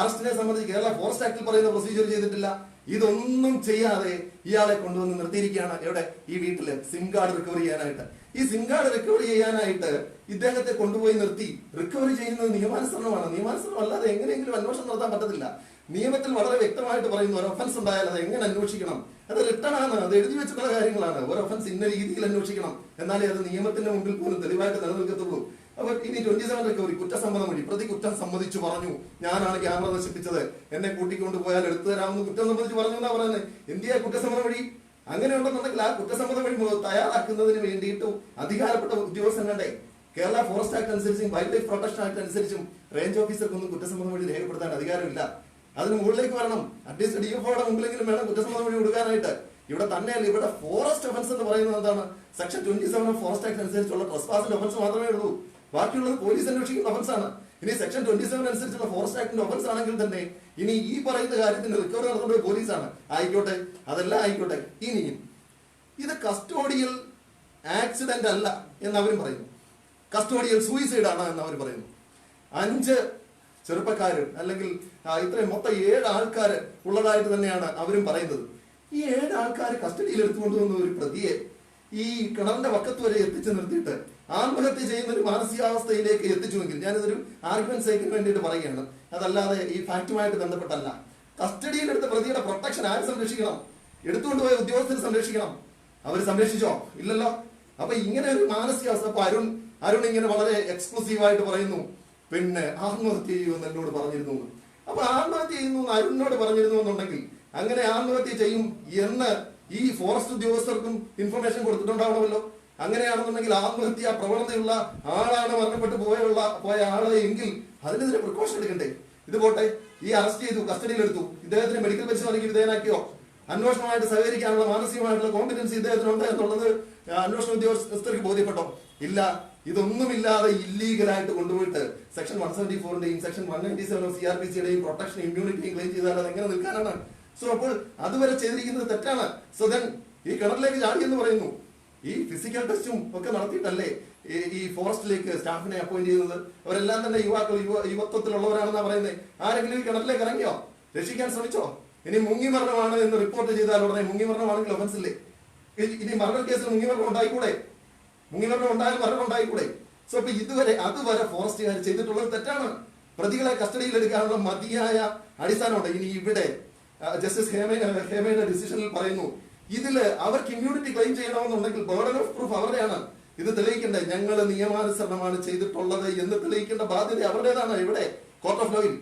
അറസ്റ്റിനെ സംബന്ധിച്ച് കേരള ഫോറസ്റ്റ് ആക്ടിൽ പറയുന്ന പ്രൊസീജിയർ ചെയ്തിട്ടില്ല. ഇതൊന്നും ചെയ്യാതെ ഇയാളെ കൊണ്ടുവന്ന് നിർത്തിയിരിക്കുകയാണ്. എവിടെ? ഈ വീട്ടില് സിം കാർഡ് റിക്കവർ ചെയ്യാനായിട്ട്. ഈ സിം കാർഡ് റിക്കവർ ചെയ്യാനായിട്ട് ഇദ്ദേഹത്തെ കൊണ്ടുപോയി നിർത്തി. റിക്കവർ ചെയ്യുന്നത് നിയമാനുസരണമാണ്. നിയമാനുസരണം അല്ലാതെ എങ്ങനെയെങ്കിലും അന്വേഷണം നടത്താൻ പറ്റത്തില്ല. നിയമത്തിൽ വളരെ വ്യക്തമായിട്ട് പറയുന്നു, ഒരു ഒഫൻസ് ഉണ്ടായാൽ അത് എങ്ങനെ അന്വേഷിക്കണം. അത് റിട്ടേൺ ആണ്, അത് എഴുതി വെച്ചിട്ടുള്ള കാര്യങ്ങളാണ്. ഒരു ഒഫൻസ് ഇന്ന രീതിയിൽ അന്വേഷിക്കണം, എന്നാലേ അത് നിയമത്തിന്റെ മുമ്പിൽ പോലും തെളിവായിട്ട് നിലനിൽക്കത്തുള്ളൂ. അപ്പൊ ഇനി 27 റിക്കവറി, കുറ്റസമ്മതം വഴി പ്രതി കുറ്റം സമ്മതിച്ചു പറഞ്ഞു, ഞാനാണ് ക്യാമറ നശിപ്പിച്ചത്, എന്നെ കൂട്ടിക്കൊണ്ട് പോയാൽ എടുത്തു തരാമെന്ന് കുറ്റം സമ്മതിച്ചു പറഞ്ഞു എന്നാ പറയുന്നത്. എന്തിയാ കുറ്റസമ്മതം വഴി? അങ്ങനെ ഉണ്ടെന്നുണ്ടെങ്കിൽ ആ കുറ്റസമ്മതം വഴി തയ്യാറാക്കുന്നതിന് വേണ്ടിയിട്ട് അധികാരപ്പെട്ട ഉദ്യോഗസ്ഥൻ വേണ്ടേ? കേരള ഫോറസ്റ്റ് ആക്ട് അനുസരിച്ചും വൈൽഡ് ലൈഫ് പ്രൊട്ടക്ഷൻ ആക്ട് അനുസരിച്ചും റേഞ്ച് ഓഫീസർക്കൊന്നും കുറ്റസമ്മതം വഴി രേഖപ്പെടുത്താൻ അധികാരമില്ല. അതിന് മുകളിലേക്ക് വരണം. അറ്റ്ലീസ്റ്റ് DFOയുടെ മുമ്പിലെങ്കിലും വേണം കുറ്റസമ്മതം വഴി കൊടുക്കാനായിട്ട്. ഇവിടെ തന്നെയല്ല, ഇവിടെ ഫോറസ്റ്റ് ഒഫൻസ് എന്ന് പറയുന്നത് എന്താണ്? സെക്ഷൻ 27 ഓഫ് ഫോറസ്റ്റ് ആക്ട് അനുസരിച്ചുള്ള ട്രസ്പാസിന്റെ ഒഫൻസ് മാത്രമേ ഉള്ളൂ. ബാക്കിയുള്ളത് പോലീസ് അന്വേഷിക്കുന്ന ഒഫൻസ് ആണ്. ഇനി സെക്ഷൻ 27 അനുസരിച്ചുള്ള ഫോറസ്റ്റ് ആക്ടിന്റെ ഒഫൻസ് ആണെങ്കിൽ തന്നെ ഇനി ഈ പറയുന്ന കാര്യത്തിന് റിക്കവറി നടത്തേണ്ടത് പോലീസാണ്. ആയിക്കോട്ടെ, അതെല്ലാം ആയിക്കോട്ടെ. ഇനിയും ഇത് കസ്റ്റോഡിയൽ ആക്സിഡന്റ് അല്ല എന്ന് അവരും പറയുന്നു, കസ്റ്റോഡിയൽ സൂയിസൈഡ് ആണ് എന്ന് അവർ പറയുന്നു. 5 ചെറുപ്പക്കാരും അല്ലെങ്കിൽ ഇത്രയും മൊത്തം 7 ആൾക്കാർ ഉള്ളതായിട്ട് തന്നെയാണ് അവരും പറയുന്നത്. ഈ 7 ആൾക്കാർ കസ്റ്റഡിയിൽ എടുത്തുകൊണ്ടുവന്ന ഒരു പ്രതിയെ ഈ കിണറിന്റെ വക്കത്ത് വരെ എത്തിച്ചു നിർത്തിയിട്ട് ആത്മഹത്യ ചെയ്യുന്ന ഒരു മാനസികാവസ്ഥയിലേക്ക് എത്തിച്ചുവെങ്കിൽ, ഞാനിതൊരു ആർഗ്യുമെന്റ് സേക്കിന് വേണ്ടിയിട്ട് പറയുകയാണ്, അതല്ലാതെ ഈ ഫാക്റ്റുമായിട്ട് ബന്ധപ്പെട്ടല്ല. കസ്റ്റഡിയിലെടുത്ത പ്രതിയുടെ പ്രൊട്ടക്ഷൻ ആര് സംരക്ഷിക്കണം? എടുത്തുകൊണ്ടുപോയ ഉദ്യോഗസ്ഥർ സംരക്ഷിക്കണം. അവർ സംരക്ഷിച്ചോ? ഇല്ലല്ലോ. അപ്പൊ ഇങ്ങനെ ഒരു മാനസികാവസ്ഥ. അപ്പൊ അരുൺ ഇങ്ങനെ വളരെ എക്സ്ക്ലൂസീവായിട്ട് പറയുന്നു, പിന്നെ ആത്മഹത്യ ചെയ്യുമെന്ന് എന്നോട് പറഞ്ഞിരുന്നു. അപ്പൊ ആത്മഹത്യ ചെയ്യുന്നു അരുണിനോട് പറഞ്ഞിരുന്നു എന്നുണ്ടെങ്കിൽ അങ്ങനെ ആത്മഹത്യ ചെയ്യും എന്ന് ഈ ഫോറസ്റ്റ് ഉദ്യോഗസ്ഥർക്കും ഇൻഫർമേഷൻ കൊടുത്തിട്ടുണ്ടാവണമല്ലോ. അങ്ങനെയാണെന്നുണ്ടെങ്കിൽ ആത്മഹത്യ പ്രവണതയുള്ള ആളാണ് മരണപ്പെട്ടു പോയ ആള് എങ്കിൽ അതിനെതിരെ പ്രിക്കോഷൻ എടുക്കണ്ടേ? ഇത് പോട്ടെ, ഈ അറസ്റ്റ് ചെയ്തു, കസ്റ്റഡിയിലെടുത്തു, ഇദ്ദേഹത്തിന് മെഡിക്കൽ പരിശോധനയ്ക്ക് വിധേയനാക്കിയോ? അന്വേഷണമായിട്ട് സഹകരിക്കാനുള്ള മാനസികമായിട്ടുള്ള കോമ്പിറ്റൻസി ഇദ്ദേഹത്തിനുണ്ട് എന്നുള്ളത് അന്വേഷണ ഉദ്യോഗസ്ഥർക്ക് ബോധ്യപ്പെട്ടോ? ഇല്ല. ഇതൊന്നുമില്ലാതെ ഇല്ലീഗലായിട്ട് കൊണ്ടുപോയിട്ട് സെക്ഷൻ 174ന്റെയും സെക്ഷൻ 197 ഓഫ് CRPCയുടെയും പ്രൊട്ടക്ഷൻ ഇമ്മ്യൂണിറ്റിയും ക്ലെയിം ചെയ്താൽ അത് എങ്ങനെ നിൽക്കാനാണ്? സോ അപ്പോൾ അതുവരെ ചെയ്തിരിക്കുന്നത് തെറ്റാണ്. സോ ദെൻ ഈ കിണറിലേക്ക് ചാടി എന്ന് പറയുന്നു. ഈ ഫിസിക്കൽ ടെസ്റ്റും ഒക്കെ നടത്തിയിട്ടല്ലേ ഈ ഫോറസ്റ്റിലേക്ക് സ്റ്റാഫിനെ അപ്പോയിന്റ് ചെയ്യുന്നത്? അവരെല്ലാം തന്നെ യുവത്വത്തിലുള്ളവരാണെന്നാ പറയുന്നത്. ആരെങ്കിലും ഈ കിണറിലേക്ക് ഇറങ്ങിയോ? രക്ഷിക്കാൻ ശ്രമിച്ചോ? ഇനി മുങ്ങി മരണമാണ് എന്ന് റിപ്പോർട്ട് ചെയ്താൽ ഉടനെ മുങ്ങി മരണമാണെങ്കിൽ ഒഫൻസ് ഇല്ലേ? ഇനി മർഡർ കേസിൽ മുങ്ങി മരണം ഉണ്ടായിക്കൂടെ? മുങ്ങി മരണം ഉണ്ടായാൽ മരണം ഉണ്ടായിക്കൂടെ? സോ അപ്പൊ അതുവരെ ഫോറസ്റ്റുകാർ ചെയ്തിട്ടുള്ളത് തെറ്റാണ്. പ്രതികളെ കസ്റ്റഡിയിൽ എടുക്കാനുള്ള മതിയായ അടിസ്ഥാനമുണ്ട്. ഇനി ഇവിടെ ജസ്റ്റിസ് ഹേമയുടെ ഡിസിഷനിൽ പറയുന്നു, ഇതില് അവർക്ക് ഇമ്മ്യൂണിറ്റി ക്ലെയിം ചെയ്യണമെന്നുണ്ടെങ്കിൽ ബർഡൻ ഓഫ് പ്രൂഫ് അവരുടെയാണ്. ഇത് തെളിയിക്കണ്ടേ? ഞങ്ങൾ നിയമാനുസരണമാണ് ചെയ്തിട്ടുള്ളത് എന്ന് തെളിയിക്കേണ്ട ബാധ്യത അവരുടേതാണ് ഇവിടെ കോർട്ട് ഓഫ് ലോയിൽ.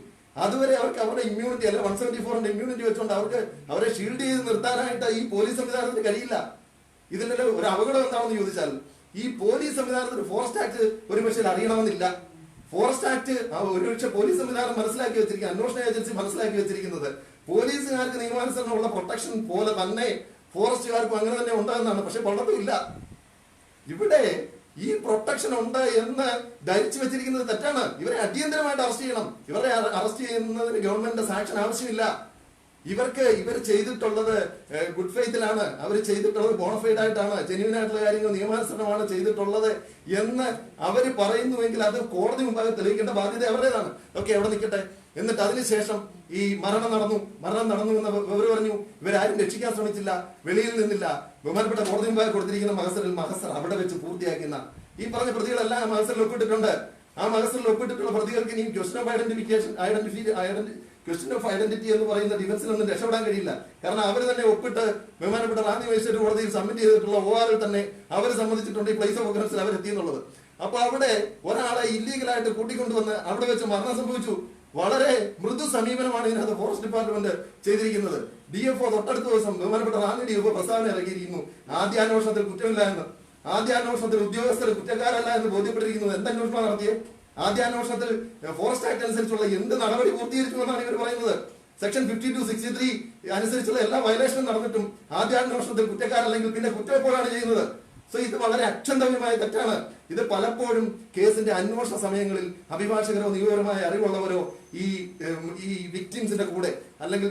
അതുവരെ അവർക്ക് അവരുടെ ഇമ്മ്യൂണിറ്റി അല്ലെ 174ന്റെ ഇമ്മ്യൂണിറ്റി വെച്ചുകൊണ്ട് അവരെ ഷീൽഡ് ചെയ്ത് നിർത്താനായിട്ട് ഈ പോലീസ് സംവിധാനത്തിന് കഴിയില്ല. ഇതിന്റെ ഒരു അപകടം എന്താണെന്ന് ചോദിച്ചാൽ, ഈ പോലീസ് സംവിധാനത്തിന് ഫോറസ്റ്റ് ആക്ട് ഒരു പക്ഷേ അറിയണമെന്നില്ല. ഫോറസ്റ്റ് ആക്ട് ഒരുപക്ഷെ പോലീസ് സംവിധാനം മനസ്സിലാക്കി വെച്ചിരിക്കുന്നത്, അന്വേഷണ ഏജൻസി മനസ്സിലാക്കി വെച്ചിരിക്കുന്നത് പോലീസുകാർക്ക് നിയമാനുസരണമുള്ള പ്രൊട്ടക്ഷൻ പോലെ തന്നെ ഫോറസ്റ്റുകാർക്കും അങ്ങനെ തന്നെ ഉണ്ടാകുന്നതാണ്. പക്ഷെ കൊള്ളത്തുമില്ല. ഇവിടെ ഈ പ്രൊട്ടക്ഷൻ ഉണ്ട് എന്ന് ധരിച്ചു വെച്ചിരിക്കുന്നത് തെറ്റാണ്. ഇവരെ അടിയന്തരമായിട്ട് അറസ്റ്റ് ചെയ്യണം. ഇവരെ അറസ്റ്റ് ചെയ്യുന്നതിന് ഗവൺമെന്റിന്റെ സാക്ഷൻ ആവശ്യമില്ല. ഇവർ ചെയ്തിട്ടുള്ളത് ഗുഡ് ഫെയ്ത്തിലാണ്, അവർ ചെയ്തിട്ടുള്ളത് ബോണഫൈഡ് ആയിട്ടാണ്, ജെന്യൂൻ ആയിട്ടുള്ള കാര്യങ്ങൾ നിയമാനുസരണമാണ് ചെയ്തിട്ടുള്ളത് എന്ന് അവർ പറയുന്നുവെങ്കിൽ അത് കോടതി മുമ്പാകെ തെളിയിക്കേണ്ട ബാധ്യത അവരുടേതാണ്. ഓക്കെ, അവിടെ നിൽക്കട്ടെ. എന്നിട്ട് അതിനുശേഷം ഈ മരണം നടന്നു എന്ന് ഇവർ പറഞ്ഞു. ഇവരാരും രക്ഷിക്കാൻ ശ്രമിച്ചില്ല, വെളിയിൽ നിന്നില്ല. ബഹുമാനപ്പെട്ട കോടതി മുമ്പാകെ കൊടുത്തിരിക്കുന്ന മഹസർ അവിടെ വെച്ച് പൂർത്തിയാക്കുന്ന ഈ പറഞ്ഞ പ്രതികളെല്ലാം മഹസറിൽ ഒപ്പിട്ടിട്ടുണ്ട്. ആ മഹസറിൽ ഒപ്പിട്ടിട്ടുള്ള പ്രതികൾക്ക് ഇനി ക്വസ്റ്റൻ ഓഫ് ഐഡന്റിറ്റി എന്ന് പറയുന്ന ഡിഫൻസിൽ ഒന്നും രക്ഷപ്പെടാൻ കഴിയില്ല. കാരണം അവർ തന്നെ ഒപ്പിട്ട് ബഹുമാനപ്പെട്ട റാന്നി മജിസ്ട്രേറ്റ് കോടതിയിൽ സബ്മിറ്റ് ചെയ്തിട്ടുള്ള ORൽ തന്നെ അവർ സമ്മതിച്ചിട്ടുണ്ട് ഈ പ്ലേസ് ഓഫ് ഒക്കറൻസിൽ അവരെത്തി എന്നുള്ളത്. അപ്പൊ അവിടെ ഒരാളെ ഇല്ലീഗലായിട്ട് കൂട്ടിക്കൊണ്ടുവന്ന് അവിടെ വെച്ച് മരണം സംഭവിച്ചു. വളരെ മൃദു സമീപനമാണ് ഇതിനകത്ത് ഫോറസ്റ്റ് ഡിപ്പാർട്ട്മെന്റ് ചെയ്തിരിക്കുന്നത്. DFO തൊട്ടടുത്ത ദിവസം ബഹുമാനപ്പെട്ട റാന്നി DFO പ്രസ്താവന ഇറക്കിയിരിക്കുന്നു, ആദ്യാന്വേഷണത്തിൽ കുറ്റമില്ല എന്ന്. ആദ്യാന്വേഷണത്തിൽ ഉദ്യോഗസ്ഥർ കുറ്റക്കാരല്ല എന്ന് ബോധ്യപ്പെട്ടിരിക്കുന്നത്. എന്തന്വേഷണം നടത്തിയേ? ആദ്യാന്വേഷണത്തിൽ ഫോറസ്റ്റ് ആക്ട് അനുസരിച്ചുള്ള എന്ത് നടപടി പൂർത്തീകരിച്ചു എന്നാണ് ഇവർ പറയുന്നത്. സെക്ഷൻ 5263 അനുസരിച്ചുള്ള എല്ലാ വയലേഷനും നടന്നിട്ടും ആദ്യാന്വേഷണത്തിൽ കുറ്റക്കാരല്ലെങ്കിൽ പിന്നെ കുറ്റം എപ്പോഴാണ് ചെയ്യുന്നത്? സോ ഇത് വളരെ അക്ഷന്തവ്യമായ തെറ്റാണ്. ഇത് പലപ്പോഴും കേസിന്റെ അന്വേഷണ സമയങ്ങളിൽ അഭിഭാഷകരോ നിയമപരമായ അറിവുള്ളവരോ ഈ വിക്ടിംസിന്റെ കൂടെ അല്ലെങ്കിൽ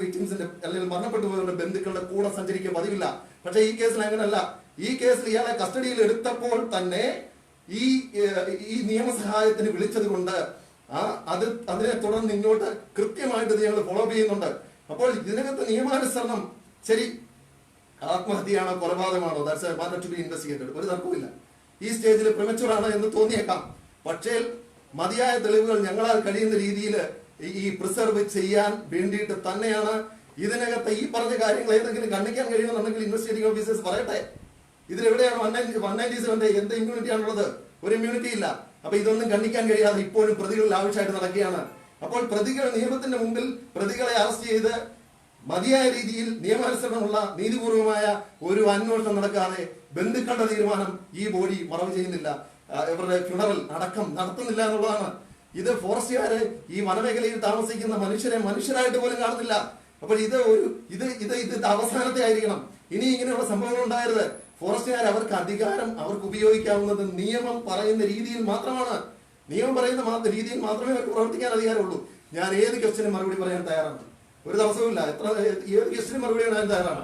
മരണപ്പെട്ടു പോയവരുടെ ബന്ധുക്കളുടെ കൂടെ സഞ്ചരിക്കുക പതിവില്ല. പക്ഷേ ഈ കേസിൽ അങ്ങനല്ല. ഈ കേസിൽ ഇയാളെ കസ്റ്റഡിയിൽ എടുത്തപ്പോൾ തന്നെ ഈ നിയമസഹായത്തിന് വിളിച്ചത് കൊണ്ട് അതിനെ തുടർന്ന് ഇങ്ങോട്ട് കൃത്യമായിട്ട് ഞങ്ങൾ ഫോളോ അപ്പ് ചെയ്യുന്നുണ്ട്. അപ്പോൾ ഇതിനകത്ത് നിയമാനുസരണം ശരി, ആത്മഹത്യയാണോ കൊലപാതകമാണോ, that's a matter to be investigated. ഒരു തർക്കമില്ല. ഈ സ്റ്റേജിൽ പ്രിമച്യൂർ ആണ് എന്ന് തോന്നിയേക്കാം. പക്ഷേ മതിയായ തെളിവുകൾ ഞങ്ങളാൽ കഴിയുന്ന രീതിയിൽ ഈ പ്രിസർവ് ചെയ്യാൻ വേണ്ടിയിട്ട് തന്നെയാണ് ഇതിനകത്ത് ഈ പറഞ്ഞ കാര്യങ്ങൾ ഏതെങ്കിലും കണ്ണിക്കാൻ കഴിയുമെന്നുണ്ടെങ്കിൽ ഇൻവെസ്റ്റിഗേറ്റിംഗ് ഓഫീസേഴ്സ് പറയട്ടെ. ഇതിലെവിടെയാണ് 197 എന്ത് ഇമ്മ്യൂണിറ്റി ആണുള്ളത്? ഒരു ഇമ്മ്യൂണിറ്റി ഇല്ല. അപ്പൊ ഇതൊന്നും കണ്ണിക്കാൻ കഴിയാതെ ഇപ്പോഴും പ്രതികളിൽ ആവശ്യമായിട്ട് നടക്കുകയാണ്. അപ്പോൾ പ്രതികൾ നിയമത്തിന്റെ മുമ്പിൽ പ്രതികളെ അറസ്റ്റ് ചെയ്ത് മതിയായ രീതിയിൽ നിയമാനുസരണമുള്ള നീതിപൂർവമായ ഒരു അന്വേഷണം നടക്കാതെ ബന്ധുക്കളുടെ തീരുമാനം ഈ ബോഡി മറവ് ചെയ്യുന്നില്ല, ഇവരുടെ ഫ്യൂണറൽ അടക്കം നടത്തുന്നില്ല എന്നുള്ളതാണ്. ഇത് ഫോറസ്റ്റുകാര് ഈ വനമേഖലയിൽ താമസിക്കുന്ന മനുഷ്യരെ മനുഷ്യരായിട്ട് പോലും കാണുന്നില്ല. അപ്പോൾ ഇത് അവസാനത്തെ ആയിരിക്കണം. ഇനി ഇങ്ങനെയുള്ള സംഭവങ്ങൾ ഉണ്ടായത് ഫോറസ്റ്റുകാർ അവർക്ക് അധികാരം അവർക്ക് ഉപയോഗിക്കാവുന്നത് നിയമം പറയുന്ന രീതിയിൽ മാത്രമാണ്. നിയമം പറയുന്ന രീതിയിൽ മാത്രമേ അവർക്ക് പ്രവർത്തിക്കാൻ അധികാരമുള്ളൂ. ഞാൻ ഏത് ക്വസ്റ്റിനും മറുപടി പറയാൻ തയ്യാറാണ്. ഒരു തടസ്സവുമില്ല. ഏത് ക്വസ്റ്റിനും മറുപടി പറയാൻ തയ്യാറാണ്.